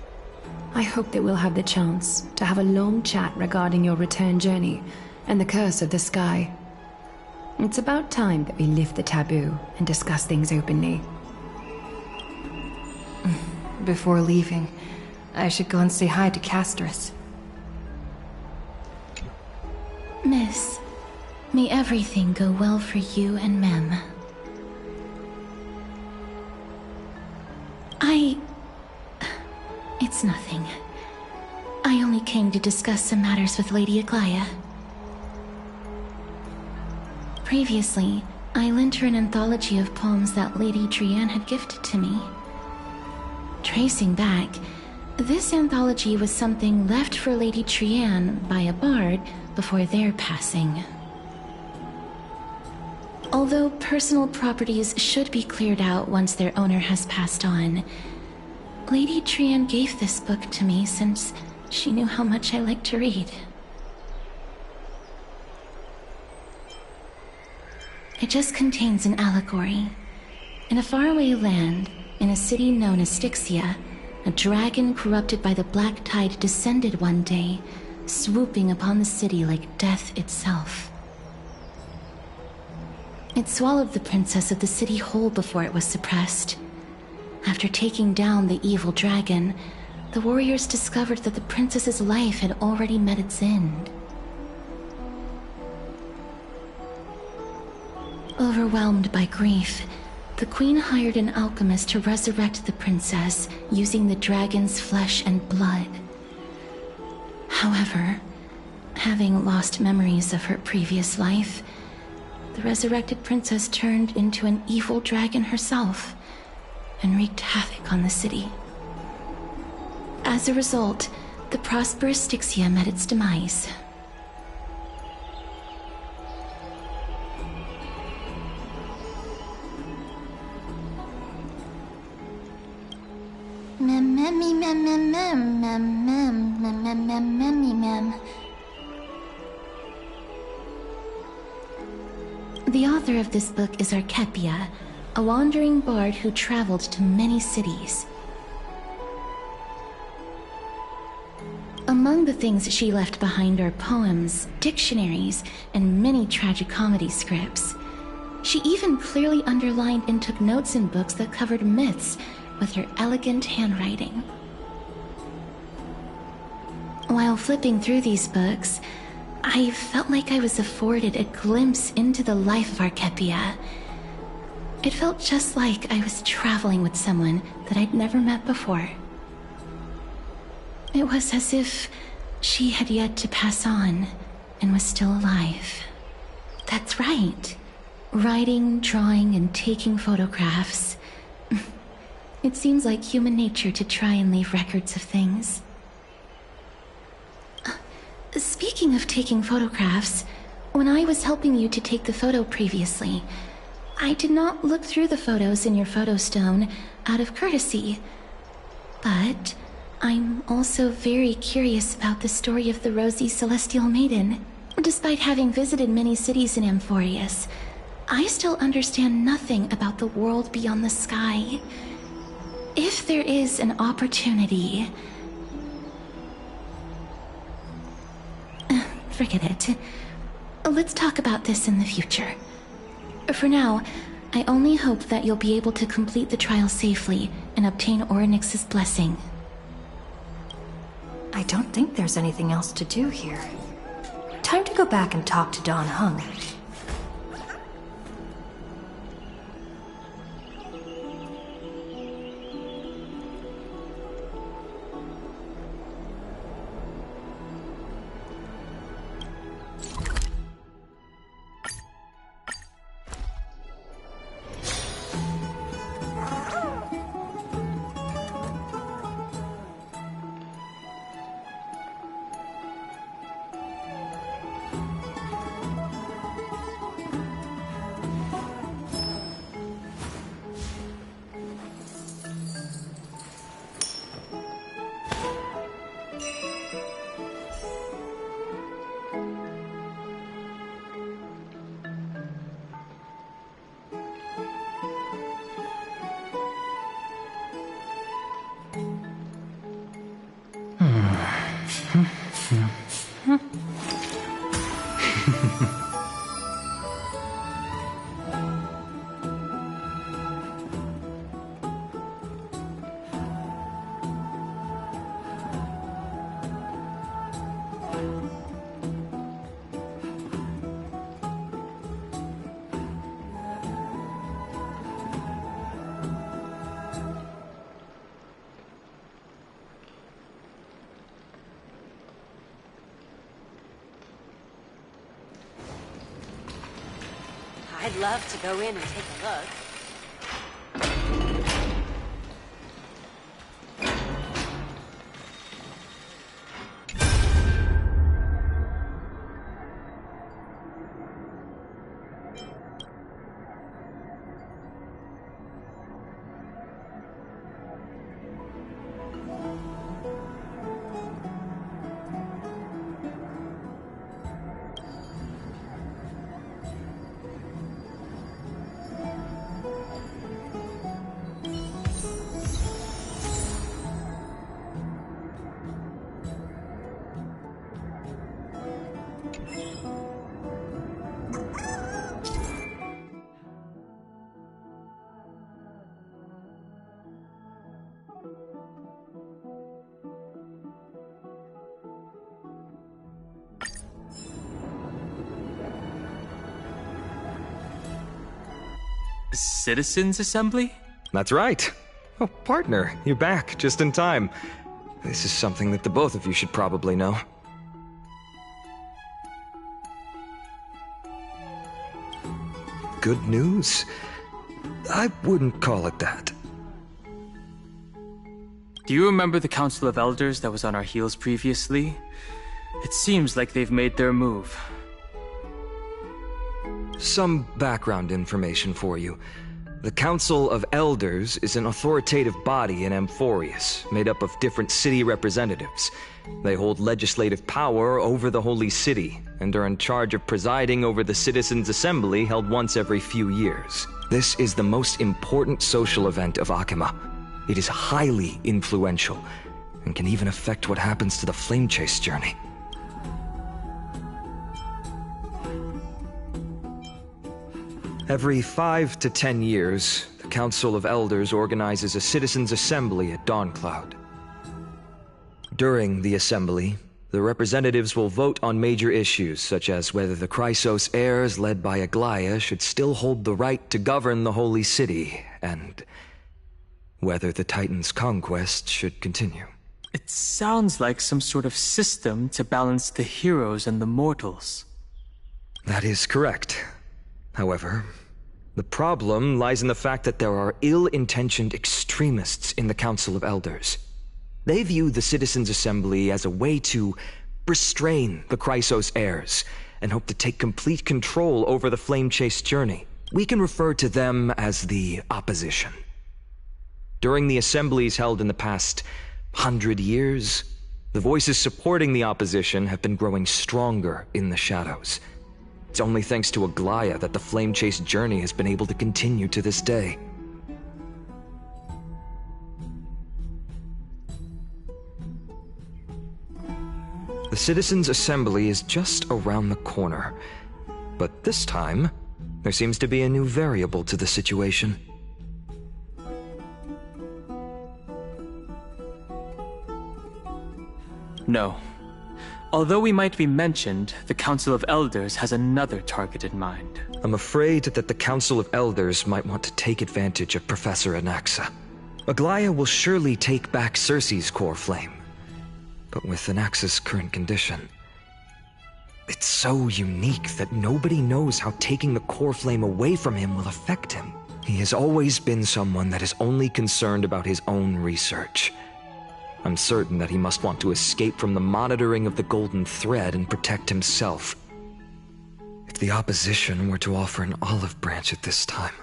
I hope that we'll have the chance to have a long chat regarding your return journey and the curse of the sky. It's about time that we lift the taboo and discuss things openly. before leaving, I should go and say hi to Castris. Miss, may everything go well for you and Mem. It's nothing. I only came to discuss some matters with Lady Aglaya. Previously, I lent her an anthology of poems that Lady Trianne had gifted to me. Tracing back, this anthology was something left for Lady Trianne by a bard before their passing. Although personal properties should be cleared out once their owner has passed on, Lady Trianne gave this book to me since she knew how much I liked to read. It just contains an allegory. In a faraway land, in a city known as Styxia, a dragon corrupted by the black tide descended one day, swooping upon the city like death itself. It swallowed the princess of the city whole before it was suppressed. After taking down the evil dragon, the warriors discovered that the princess's life had already met its end. Overwhelmed by grief, the queen hired an alchemist to resurrect the princess using the dragon's flesh and blood. However, having lost memories of her previous life, the resurrected princess turned into an evil dragon herself and wreaked havoc on the city. As a result, the prosperous Styxia met its demise. The author of this book is Archepia, a wandering bard who traveled to many cities. Among the things she left behind are poems, dictionaries, and many tragicomedy scripts. She even clearly underlined and took notes in books that covered myths with her elegant handwriting. While flipping through these books, I felt like I was afforded a glimpse into the life of Archepia. It felt just like I was traveling with someone that I'd never met before. It was as if she had yet to pass on and was still alive. That's right. Writing, drawing, and taking photographs. It seems like human nature to try and leave records of things. Speaking of taking photographs, when I was helping you to take the photo previously, I did not look through the photos in your photo stone out of courtesy. But I'm also very curious about the story of the Rosy Celestial Maiden. Despite having visited many cities in Amphorius, I still understand nothing about the world beyond the sky. If there is an opportunity... Forget it. Let's talk about this in the future. For now, I only hope that you'll be able to complete the trial safely and obtain Orynyx's blessing. I don't think there's anything else to do here. Time to go back and talk to Don Hung. I'd love to go in and take a look. Citizens Assembly? That's right. Oh, partner, you're back just in time. This is something that the both of you should probably know. Good news? I wouldn't call it that. Do you remember the Council of Elders that was on our heels previously? It seems like they've made their move. Some background information for you. The Council of Elders is an authoritative body in Amphorius, made up of different city representatives. They hold legislative power over the Holy City, and are in charge of presiding over the Citizens' Assembly held once every few years. This is the most important social event of Akima. It is highly influential, and can even affect what happens to the Flame Chase journey. Every 5 to 10 years, the Council of Elders organizes a Citizens' Assembly at Dawncloud. During the assembly, the representatives will vote on major issues such as whether the Chrysos heirs led by Aglaia should still hold the right to govern the Holy City, and whether the Titan's conquest should continue. It sounds like some sort of system to balance the heroes and the mortals. That is correct. However, the problem lies in the fact that there are ill-intentioned extremists in the Council of Elders. They view the Citizens' Assembly as a way to restrain the Chrysos heirs, and hope to take complete control over the Flame Chase journey. We can refer to them as the Opposition. During the assemblies held in the past 100 years, the voices supporting the Opposition have been growing stronger in the shadows. It's only thanks to Aglaia that the Flame Chase journey has been able to continue to this day. The Citizens' Assembly is just around the corner, but this time, there seems to be a new variable to the situation. No. Although we might be mentioned, the Council of Elders has another target in mind. I'm afraid that the Council of Elders might want to take advantage of Professor Anaxa. Aglaia will surely take back Circe's core flame, but with Anaxa's current condition, it's so unique that nobody knows how taking the core flame away from him will affect him. He has always been someone that is only concerned about his own research. I'm certain that he must want to escape from the monitoring of the Golden Thread and protect himself. If the Opposition were to offer an olive branch at this time...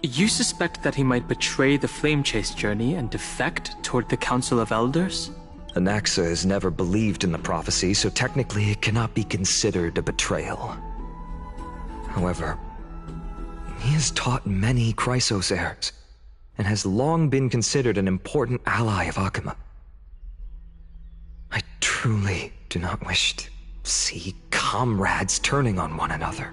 You suspect that he might betray the Flame Chase journey and defect toward the Council of Elders? Anaxa has never believed in the prophecy, so technically it cannot be considered a betrayal. However, he has taught many Chrysos heirs, and has long been considered an important ally of Akima. I truly do not wish to see comrades turning on one another.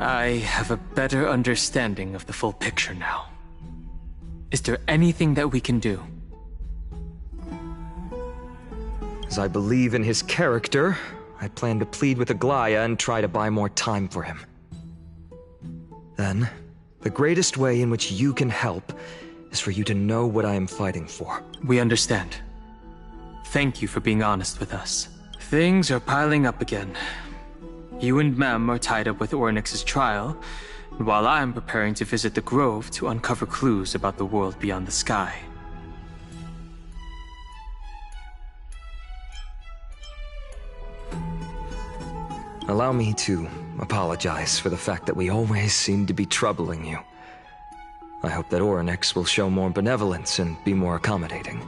I have a better understanding of the full picture now. Is there anything that we can do? As I believe in his character, I plan to plead with Aglaya and try to buy more time for him. Then, the greatest way in which you can help is for you to know what I am fighting for. We understand. Thank you for being honest with us. Things are piling up again. You and Mem are tied up with Orynyx's trial, while I'm preparing to visit the Grove to uncover clues about the world beyond the sky. Allow me to apologize for the fact that we always seem to be troubling you. I hope that Orynyx will show more benevolence and be more accommodating.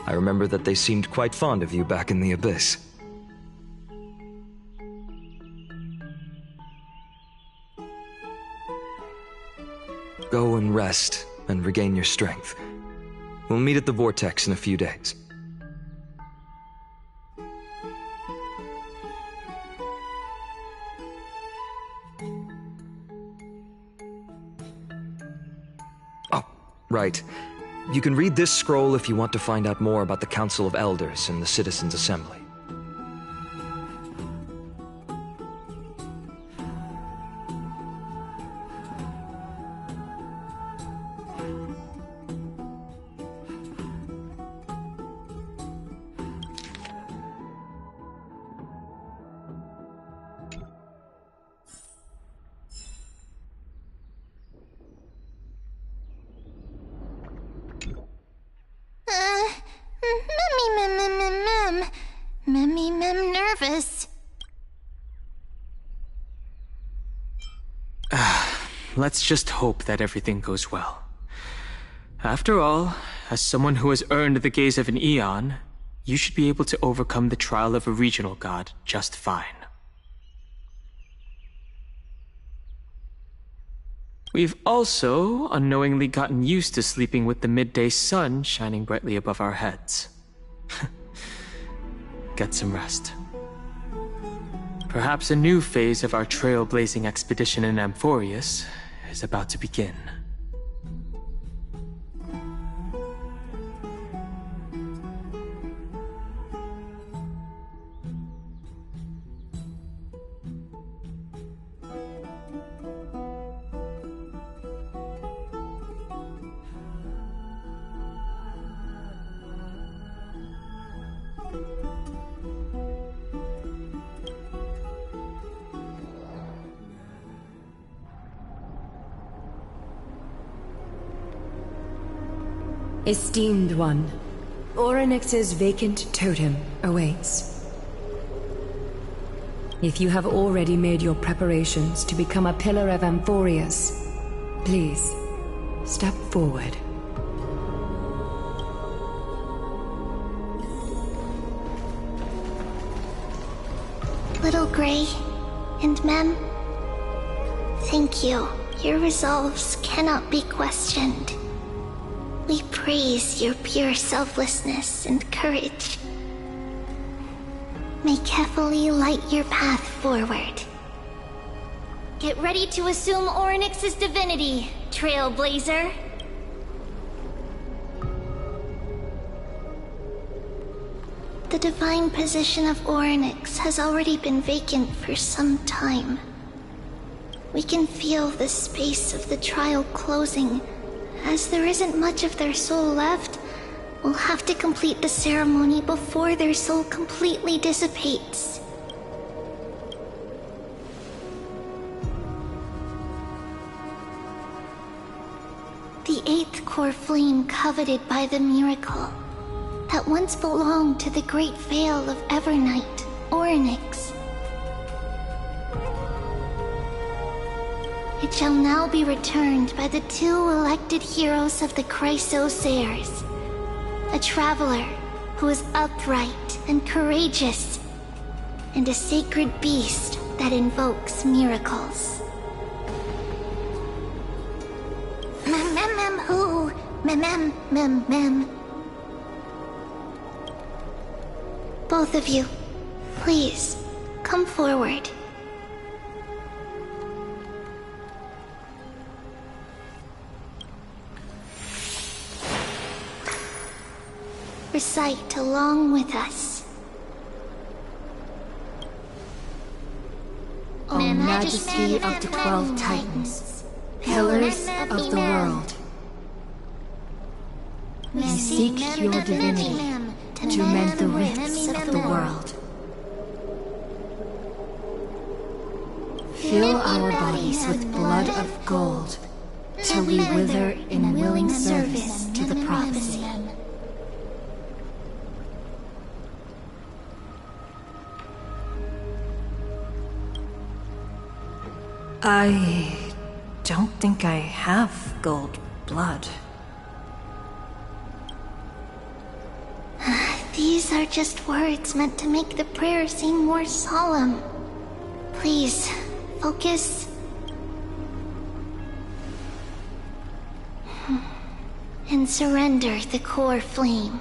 I remember that they seemed quite fond of you back in the Abyss. Go and rest and regain your strength. We'll meet at the Vortex in a few days. Oh, right. You can read this scroll if you want to find out more about the Council of Elders and the Citizens' Assembly. Mem nervous. Let's just hope that everything goes well. After all, as someone who has earned the gaze of an Eon, you should be able to overcome the trial of a regional god just fine. We've also unknowingly gotten used to sleeping with the midday sun shining brightly above our heads. Get some rest. Perhaps a new phase of our trailblazing expedition in Amphorius is about to begin. Esteemed one, Orynyx's vacant totem awaits. If you have already made your preparations to become a pillar of Amphorius, please, step forward. Little Grey and Mem, thank you. Your resolves cannot be questioned. We praise your pure selflessness and courage. May Kefali light your path forward. Get ready to assume Orynyx's divinity, Trailblazer. The divine position of Orynyx has already been vacant for some time. We can feel the space of the trial closing. As there isn't much of their soul left, we'll have to complete the ceremony before their soul completely dissipates. The 8th core flame coveted by the miracle that once belonged to the great Veil of Evernight, Orynyx. It shall now be returned by the 2 elected heroes of the Chrysosairs. A traveler who is upright and courageous, and a sacred beast that invokes miracles. Mem-mem-mem-hoo! Mem-mem-mem-mem. Both of you, please, come forward. recite along with us. O Majesty of the 12 Titans, Pillars of the World, we seek your divinity to mend the rifts of the world. Fill our bodies with blood of gold, till we wither in willing service to the prophecy. I don't think I have gold blood. These are just words meant to make the prayer seem more solemn. Please, focus. And surrender the core flame.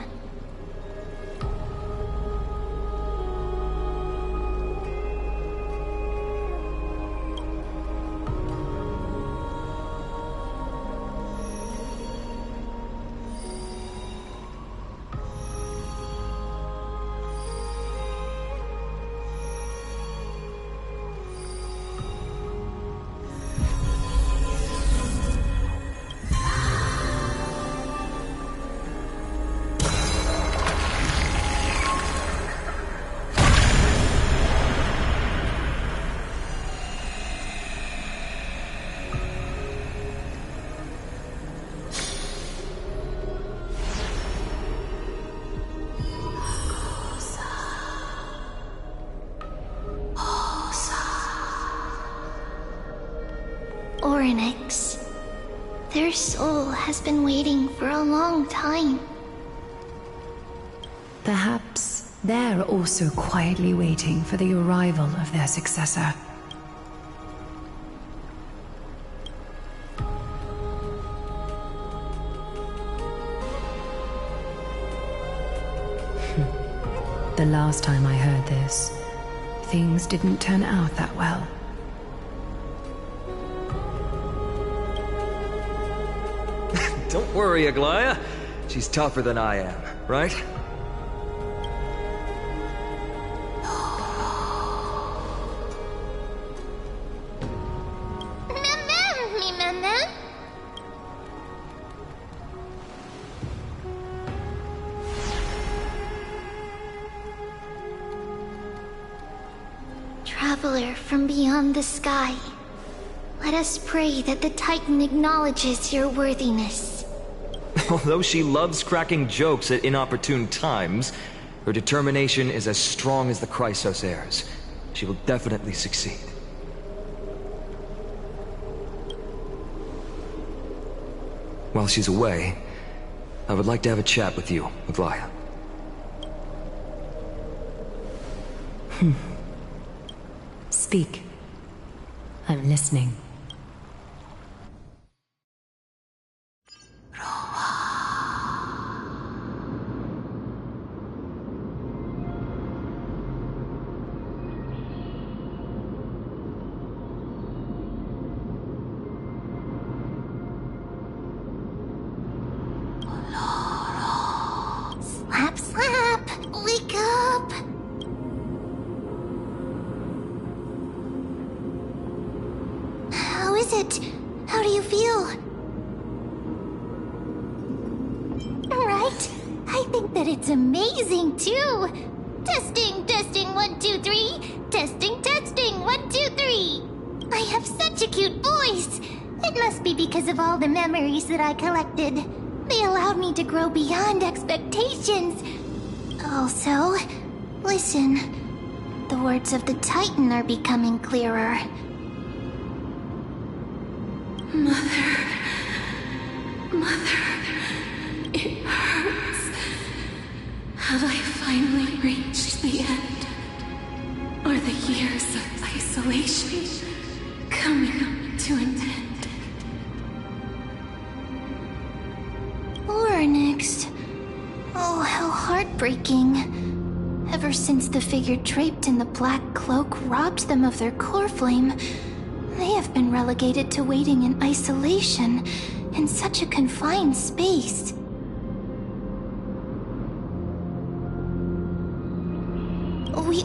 Oryx. Their soul has been waiting for a long time. Perhaps they're also quietly waiting for the arrival of their successor. The last time I heard this, things didn't turn out that well. Don't worry, Aglaya. She's tougher than I am, right? Traveler from beyond the sky, let us pray that the Titan acknowledges your worthiness. Although she loves cracking jokes at inopportune times, her determination is as strong as the Chrysos heirs. She will definitely succeed. While she's away, I would like to have a chat with you, Aglaya. Speak. I'm listening. Slap, slap! Wake up! How is it? How do you feel? Right? I think that it's amazing, too! Testing, testing, 1, 2, 3! Testing, testing, 1, 2, 3! I have such a cute voice! It must be because of all the memories that I collected. They allowed me to grow beyond expectations. Also, listen. The words of the Titan are becoming clearer. Mother, it hurts. Have I finally reached the end? Are the years of isolation coming to an end? Next. Oh, how heartbreaking. Ever since the figure draped in the black cloak robbed them of their core flame, they have been relegated to waiting in isolation in such a confined space.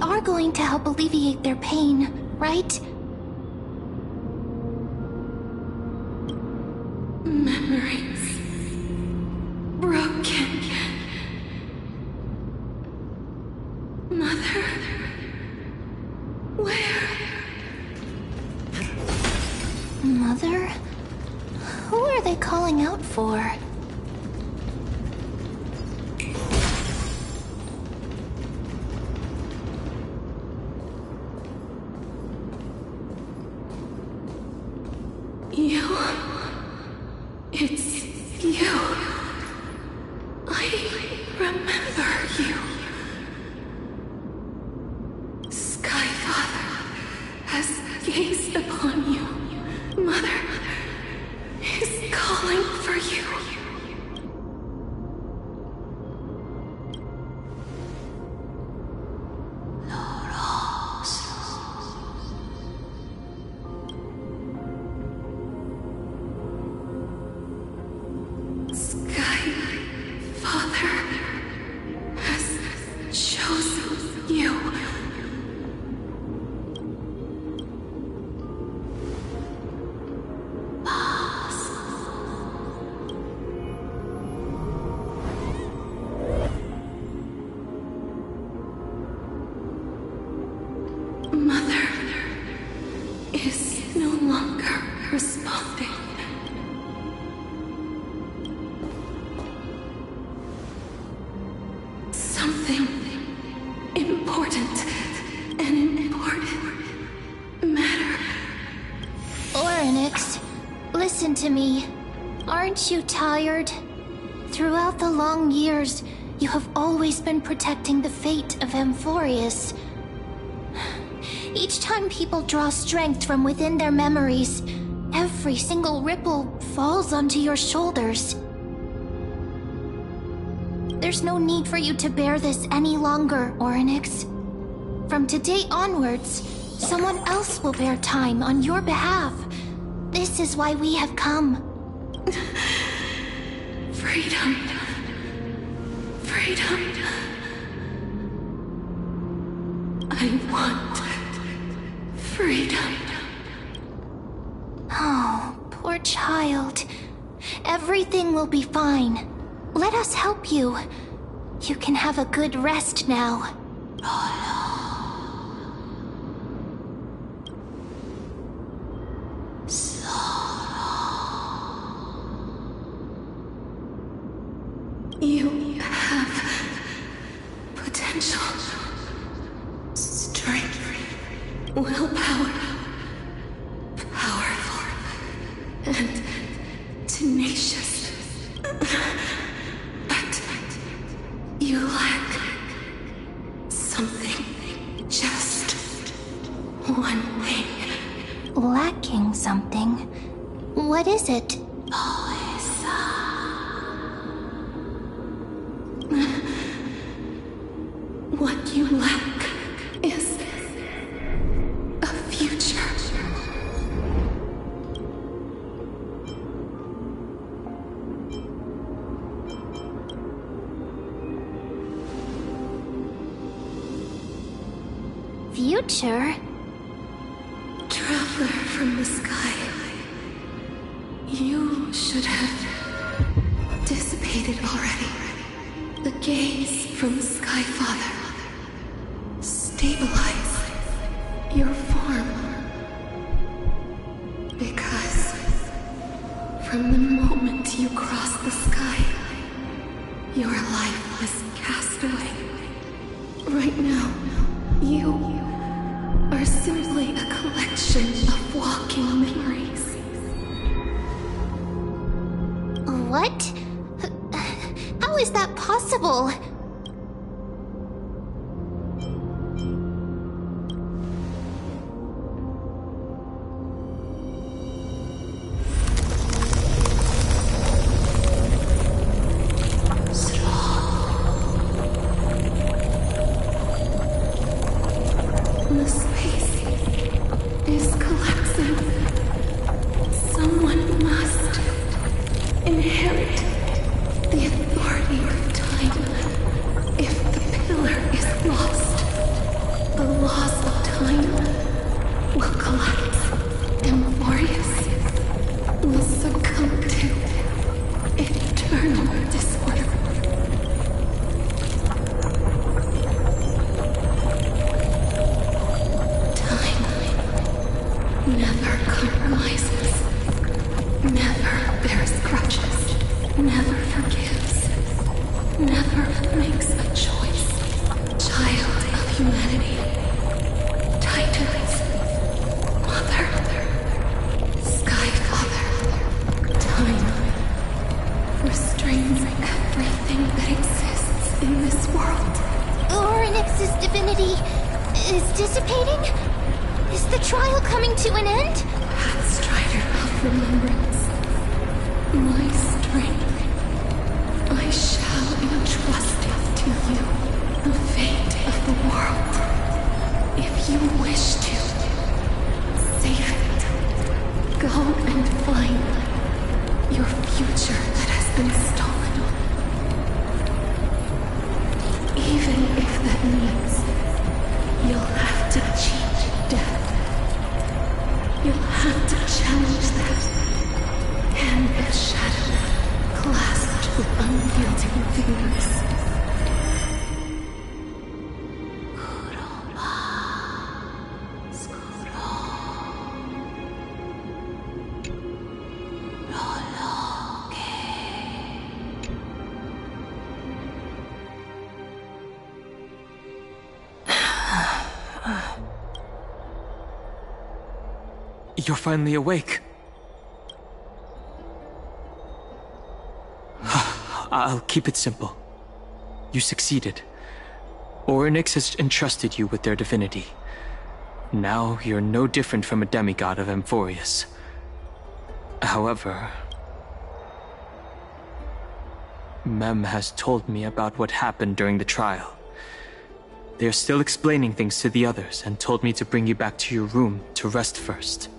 are going to help alleviate their pain, right? Memories broken. Mother, where? Mother? Who are they calling out for? You. It's you. I remember you. Skyfather has gazed upon you. Mother is calling for you. Skyfather has chosen you. Mother is no longer responding. Something important, an important matter. Oryx, listen to me. Aren't you tired? Throughout the long years, you have always been protecting the fate of Amphorius. Each time people draw strength from within their memories, every single ripple falls onto your shoulders. There's no need for you to bear this any longer, Oryx. From today onwards, someone else will bear time on your behalf. This is why we have come. Freedom. Freedom. I want freedom. Oh, poor child. Everything will be fine. Let us help you. You can have a good rest now. You have potential, strength, willpower, powerful, and tenacious. But you lack something, just one thing. Lacking something? What is it? What you lack is a future. Future? Traveler from the sky. You should have dissipated already. The gaze from Skyfather stabilized your form. Because from the moment you crossed the sky, your life was cast away. Right now, you are simply a collection of walking memories. What? How is that possible? The space is collapsing. Someone must inherit the authority of time. will succumb to eternal disorder. Time never compromises, never bears grudges, never forgives, never makes a choice. Child of humanity, Titans, Mother, Skyfather, Time restrains everything that exists in this world. Orynyx's divinity is dissipating? Is the trial coming to an end? Pathstrider of remembrance, my strength, I shall entrust it to you, the fate of the world. If you wish to, save it. Go and find your future that has been stolen. Even if that means you'll have to cheat death. You'll have to challenge that. Hand of shadow, clasped with unyielding fingers. You're finally awake. I'll keep it simple. You succeeded. Orynyx has entrusted you with their divinity. Now you're no different from a demigod of Amphorius. However, Mem has told me about what happened during the trial. They are still explaining things to the others and told me to bring you back to your room to rest first.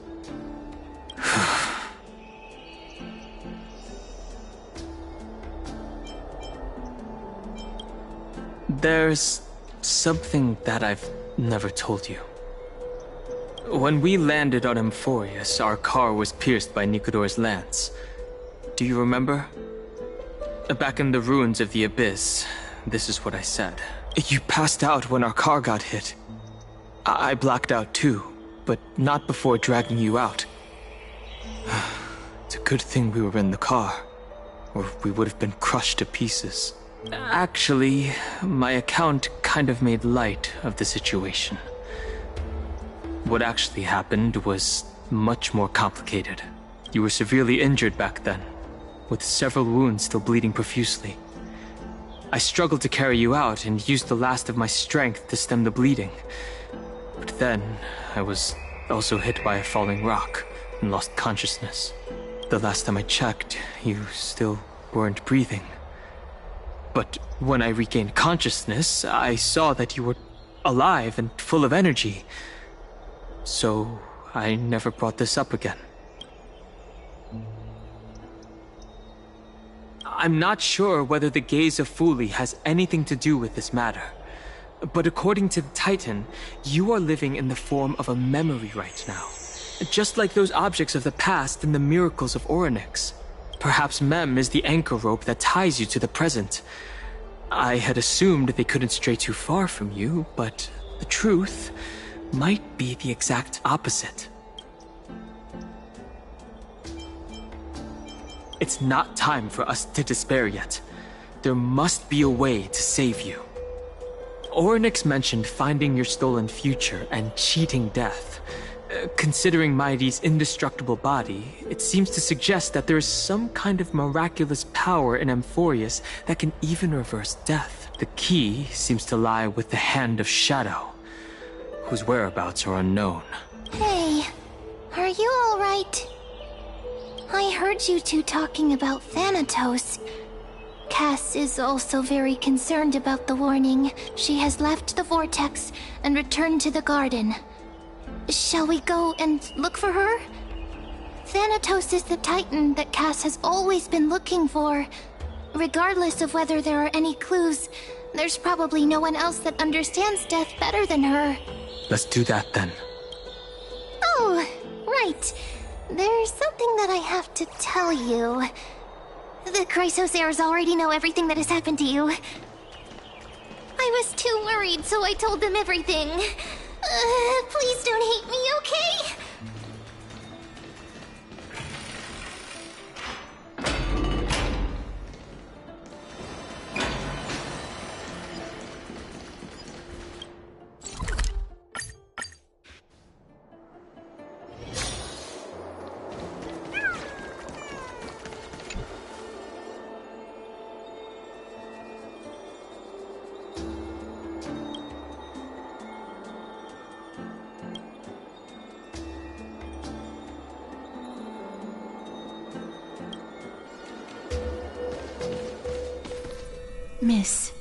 There's something that I've never told you. When we landed on Amphorius, our car was pierced by Nicodor's lance. Do you remember? Back in the ruins of the Abyss, this is what I said. You passed out when our car got hit. I blacked out too, but not before dragging you out. It's a good thing we were in the car, or we would have been crushed to pieces. Actually, my account kind of made light of the situation. What actually happened was much more complicated. You were severely injured back then, with several wounds still bleeding profusely. I struggled to carry you out and used the last of my strength to stem the bleeding. But then, I was also hit by a falling rock and lost consciousness. The last time I checked, you still weren't breathing. But when I regained consciousness, I saw that you were alive and full of energy. So I never brought this up again. I'm not sure whether the gaze of Fuli has anything to do with this matter. But according to the Titan, you are living in the form of a memory right now. Just like those objects of the past and the miracles of Orynyx. Perhaps Mem is the anchor rope that ties you to the present. I had assumed they couldn't stray too far from you, but the truth might be the exact opposite. It's not time for us to despair yet. There must be a way to save you. Orynyx mentioned finding your stolen future and cheating death. Considering Mighty's indestructible body, it seems to suggest that there is some kind of miraculous power in Amphorius that can even reverse death. The key seems to lie with the Hand of Shadow, whose whereabouts are unknown. Hey, are you alright? I heard you two talking about Thanatos. Cass is also very concerned about the warning. She has left the vortex and returned to the garden. Shall we go and look for her? Thanatos is the Titan that Cass has always been looking for. Regardless of whether there are any clues, there's probably no one else that understands death better than her. Let's do that then. Oh, right. There's something that I have to tell you. The Chrysosairs already know everything that has happened to you. I was too worried, so I told them everything. Please don't hate me, okay? Miss,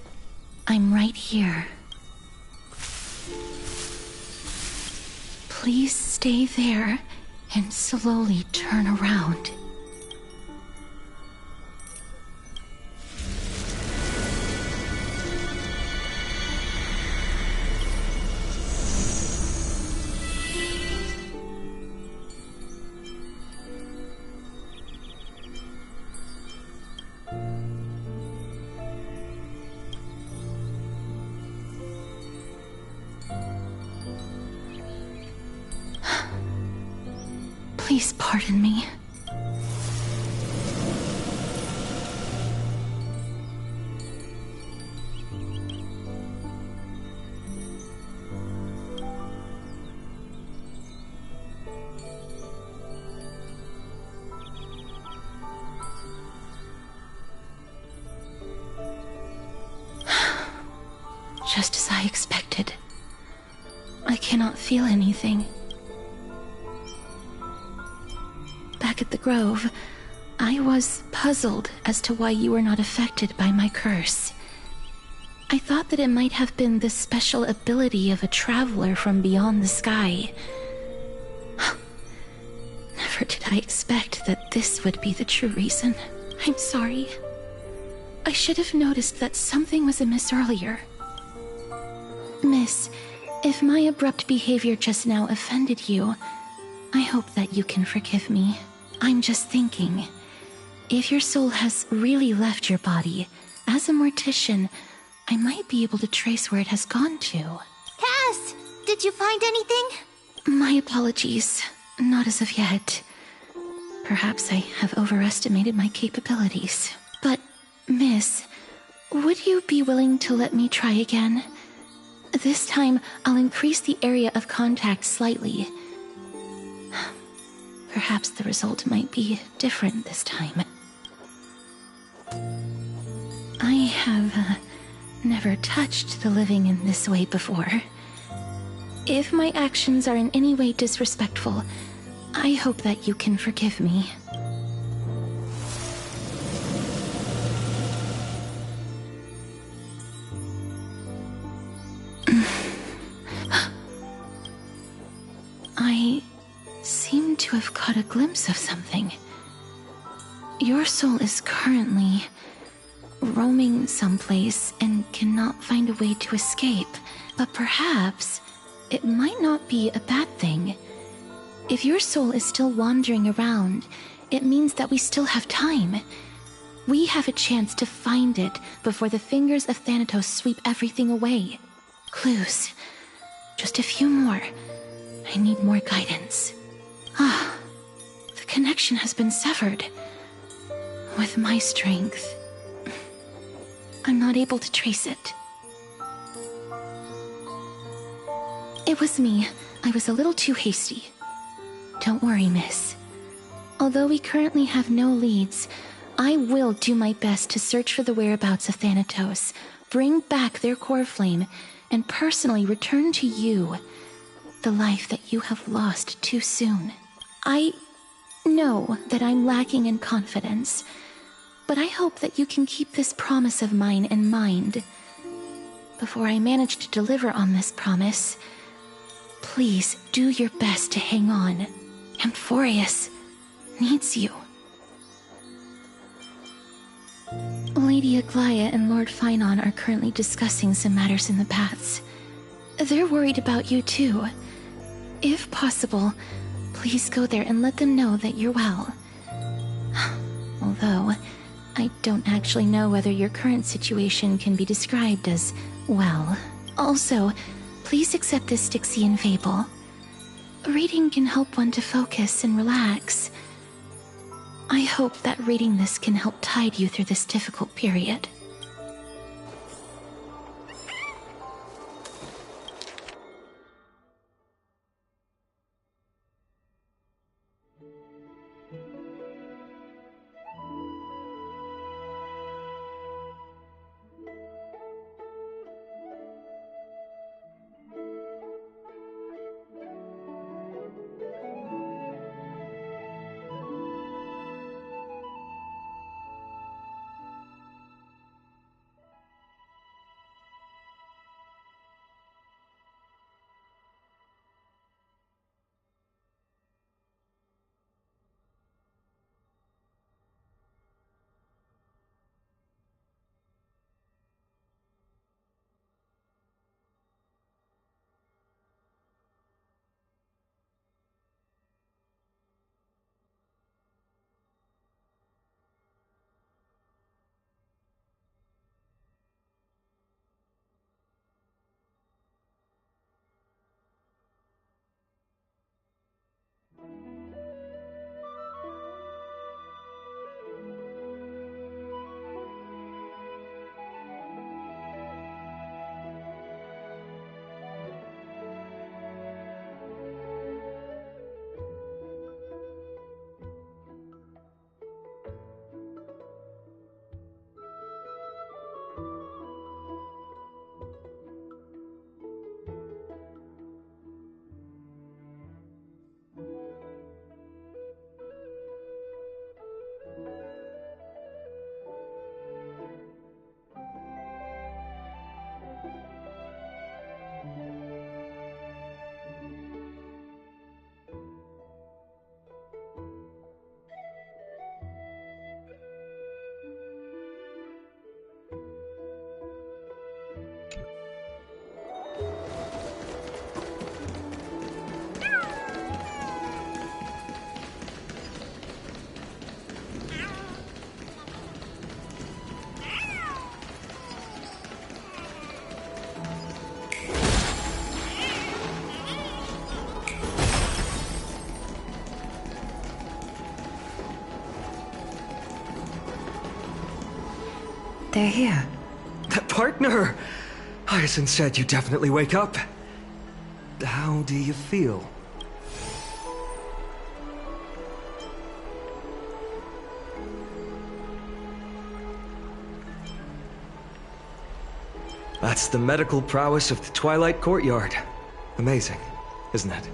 I'm right here. Please stay there and slowly turn around. Please pardon me. Just as I expected. I cannot feel anything. Back at the Grove, I was puzzled as to why you were not affected by my curse. I thought that it might have been the special ability of a traveler from beyond the sky. Never did I expect that this would be the true reason. I'm sorry. I should have noticed that something was amiss earlier. Miss, if my abrupt behavior just now offended you, I hope that you can forgive me. I'm just thinking, if your soul has really left your body, as a mortician, I might be able to trace where it has gone to. Cass, did you find anything? My apologies. Not as of yet. Perhaps I have overestimated my capabilities. But, Miss, would you be willing to let me try again? This time, I'll increase the area of contact slightly. Perhaps the result might be different this time. I have never touched the living in this way before. If my actions are in any way disrespectful, I hope that you can forgive me. I seem to have caught a glimpse of something. Your soul is currently roaming someplace and cannot find a way to escape. But perhaps it might not be a bad thing. If your soul is still wandering around, it means that we still have time. We have a chance to find it before the fingers of Thanatos sweep everything away. Clues. Just a few more. I need more guidance. The connection has been severed. With my strength, I'm not able to trace it. It was me. I was a little too hasty. Don't worry, miss. Although we currently have no leads, I will do my best to search for the whereabouts of Thanatos, bring back their core flame, and personally return to you the life that you have lost too soon. I know that I'm lacking in confidence, but I hope that you can keep this promise of mine in mind. Before I manage to deliver on this promise, please do your best to hang on. Amphorius needs you. Lady Aglaia and Lord Finon are currently discussing some matters in the paths. They're worried about you too. If possible, Please go there and let them know that you're well. Although, I don't actually know whether your current situation can be described as well. Also, please accept this Styxian fable. Reading can help one to focus and relax. I hope that reading this can help tide you through this difficult period. They're here. That partner! Hyacinth said you definitely wake up. How do you feel? That's the medical prowess of the Twilight Courtyard. Amazing, isn't it?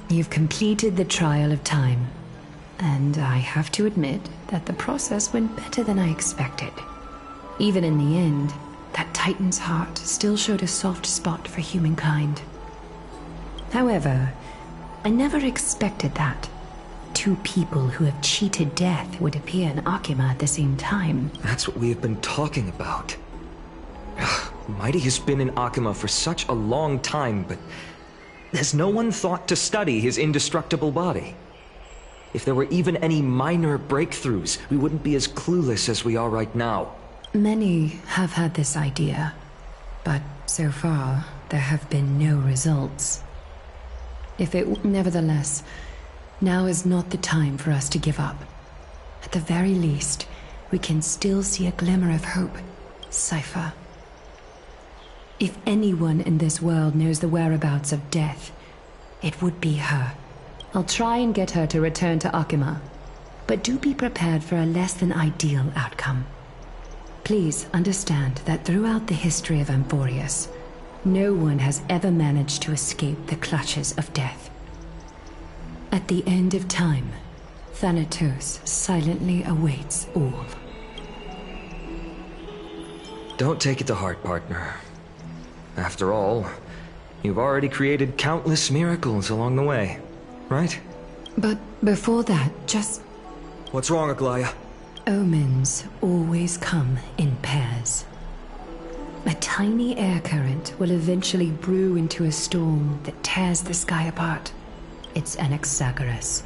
You've completed the trial of time. And I have to admit that the process went better than I expected. Even in the end, that Titan's heart still showed a soft spot for humankind. However, I never expected that. Two people who have cheated death would appear in Akima at the same time. That's what we have been talking about. Mighty has been in Akima for such a long time, but has no one thought to study his indestructible body? If there were even any minor breakthroughs, we wouldn't be as clueless as we are right now. Many have had this idea, but so far, there have been no results. Nevertheless, now is not the time for us to give up. At the very least, we can still see a glimmer of hope. Cypher. If anyone in this world knows the whereabouts of death, it would be her. I'll try and get her to return to Akima, but do be prepared for a less than ideal outcome. Please understand that throughout the history of Amphorius, no one has ever managed to escape the clutches of death. At the end of time, Thanatos silently awaits all. Don't take it to heart, partner. After all, you've already created countless miracles along the way, right? But before that, just... What's wrong, Aglaya? Omens always come in pairs. A tiny air current will eventually brew into a storm that tears the sky apart. It's Anaxagoras.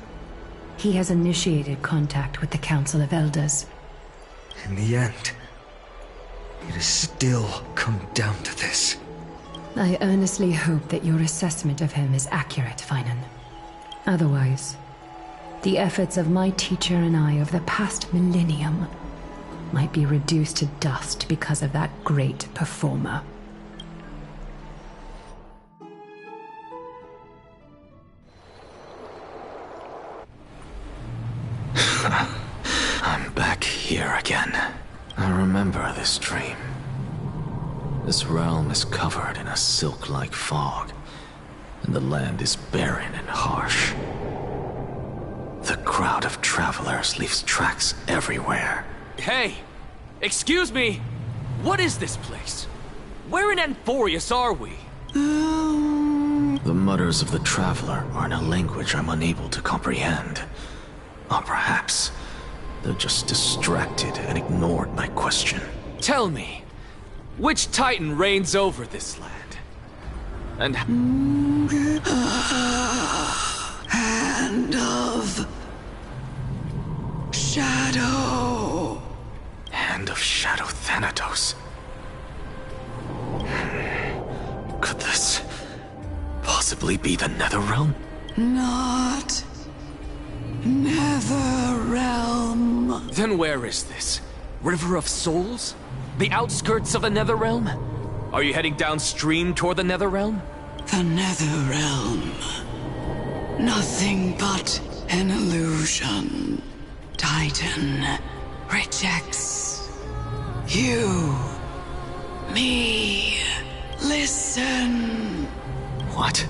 He has initiated contact with the Council of Elders. In the end, it has still come down to this. I earnestly hope that your assessment of him is accurate, Finan. Otherwise, the efforts of my teacher and I over the past millennium might be reduced to dust because of that great performer. I'm back here again. I remember this dream. This realm is covered in a silk-like fog, and the land is barren and harsh. The crowd of travelers leaves tracks everywhere. Hey! Excuse me! What is this place? Where in Anthorius are we? The mutters of the traveler are in a language I'm unable to comprehend. Or perhaps they're just distracted and ignored my question. Tell me, which Titan reigns over this land? And... Hand of... Shadow. Hand of Shadow Thanatos. Could this possibly be the Netherrealm? Not... Netherrealm. Then where is this? River of Souls? The outskirts of the Netherrealm? Are you heading downstream toward the Netherrealm? The Netherrealm. Nothing but an illusion. Titan rejects you. Me. Listen. What?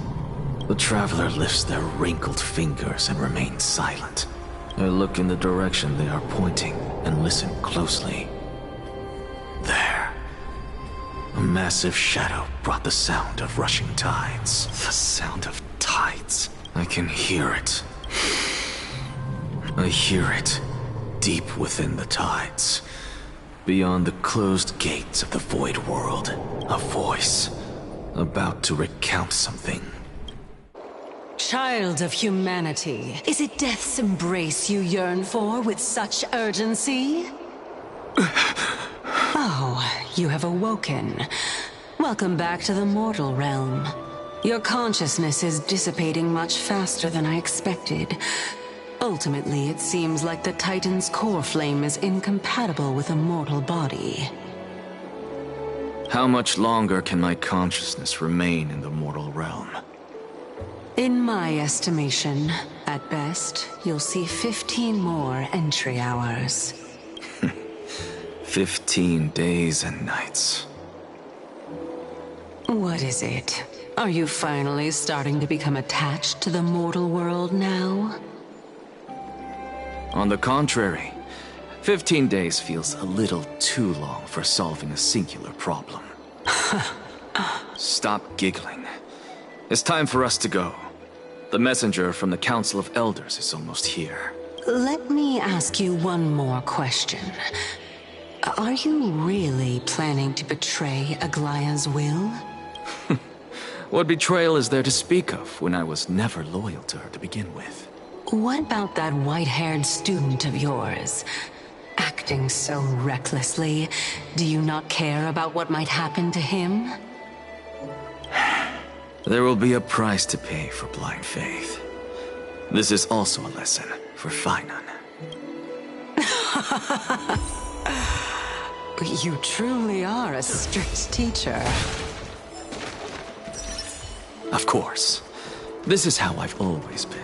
The traveler lifts their wrinkled fingers and remains silent. I look in the direction they are pointing and listen closely. There. A massive shadow brought the sound of rushing tides. The sound of tides. I can hear it. I hear it deep within the tides. Beyond the closed gates of the void world, a voice about to recount something. Child of humanity, is it death's embrace you yearn for with such urgency? Oh, you have awoken. Welcome back to the mortal realm. Your consciousness is dissipating much faster than I expected. Ultimately, it seems like the Titan's core flame is incompatible with a mortal body. How much longer can my consciousness remain in the mortal realm? In my estimation, at best, you'll see 15 more entry hours. 15 days and nights. What is it? Are you finally starting to become attached to the mortal world now? On the contrary, 15 days feels a little too long for solving a singular problem. Stop giggling. It's time for us to go. The messenger from the Council of Elders is almost here. Let me ask you one more question. Are you really planning to betray Aglaya's will? What betrayal is there to speak of when I was never loyal to her to begin with? What about that white-haired student of yours? Acting so recklessly, do you not care about what might happen to him? There will be a price to pay for blind faith. This is also a lesson for Finan. You truly are a strict teacher. Of course. This is how I've always been.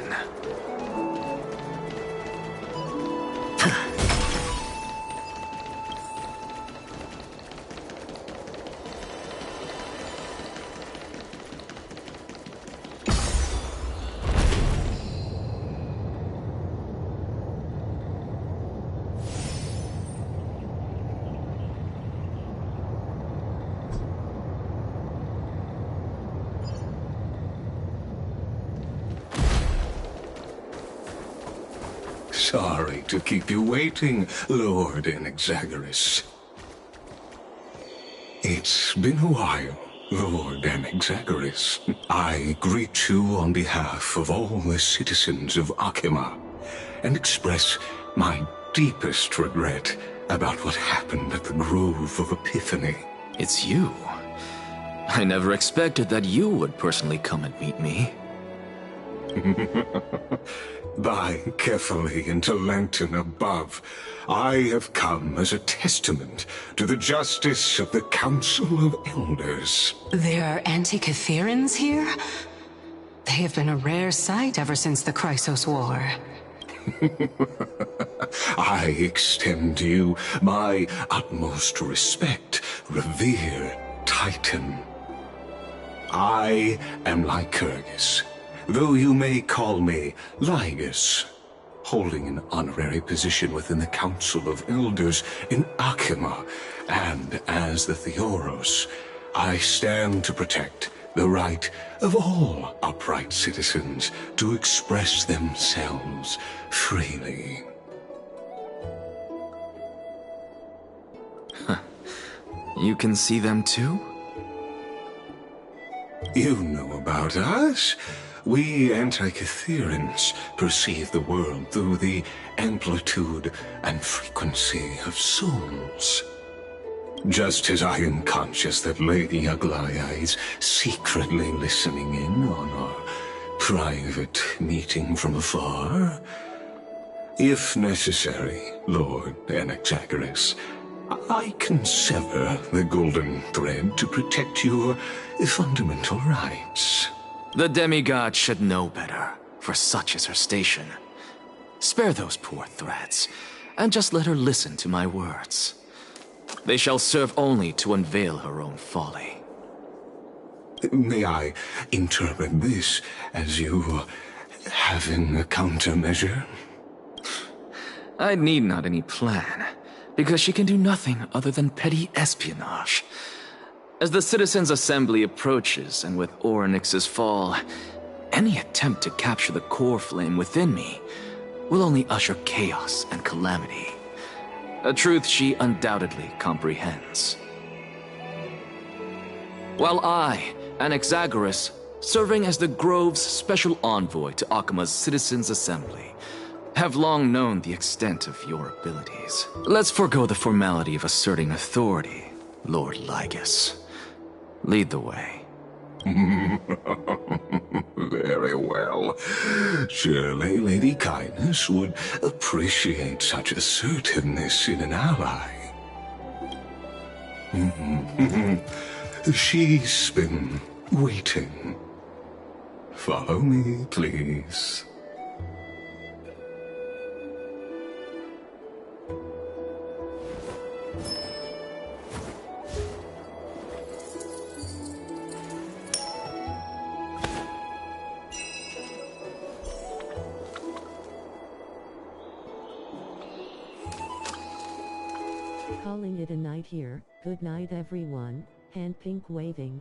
Sorry to keep you waiting, Lord Anaxagoras. It's been a while. Lord Anaxagoras, I greet you on behalf of all the citizens of Akima, and express my deepest regret about what happened at the Grove of Epiphany. It's you. I never expected that you would personally come and meet me. By carefully into Lantern above, I have come as a testament to the justice of the Council of Elders. There are Antikytherians here? They have been a rare sight ever since the Chrysos War. I extend to you my utmost respect, revered Titan. I am Lycurgus, though you may call me Lygus, holding an honorary position within the Council of Elders in Akima, and as the Theoros, I stand to protect the right of all upright citizens to express themselves freely. You can see them too? You know about us. We Antikytherians perceive the world through the amplitude and frequency of souls. Just as I am conscious that Lady Aglaia is secretly listening in on our private meeting from afar. If necessary, Lord Anaxagoras, I can sever the golden thread to protect your fundamental rights. The demigod should know better, for such is her station. Spare those poor threads, and just let her listen to my words. They shall serve only to unveil her own folly. May I interpret this as you having a countermeasure? I need not any plan, because she can do nothing other than petty espionage. As the Citizens' Assembly approaches, and with Orynyx's fall, any attempt to capture the core flame within me will only usher chaos and calamity. A truth she undoubtedly comprehends. While I, Anaxagoras, serving as the Grove's special envoy to Akima's Citizens' Assembly, have long known the extent of your abilities. Let's forego the formality of asserting authority, Lord Lygus. Lead the way. Very well. Surely Lady Kindness would appreciate such assertiveness in an ally. She's been waiting. Follow me, please. Calling it a night here. Good night, everyone. Hand pink waving.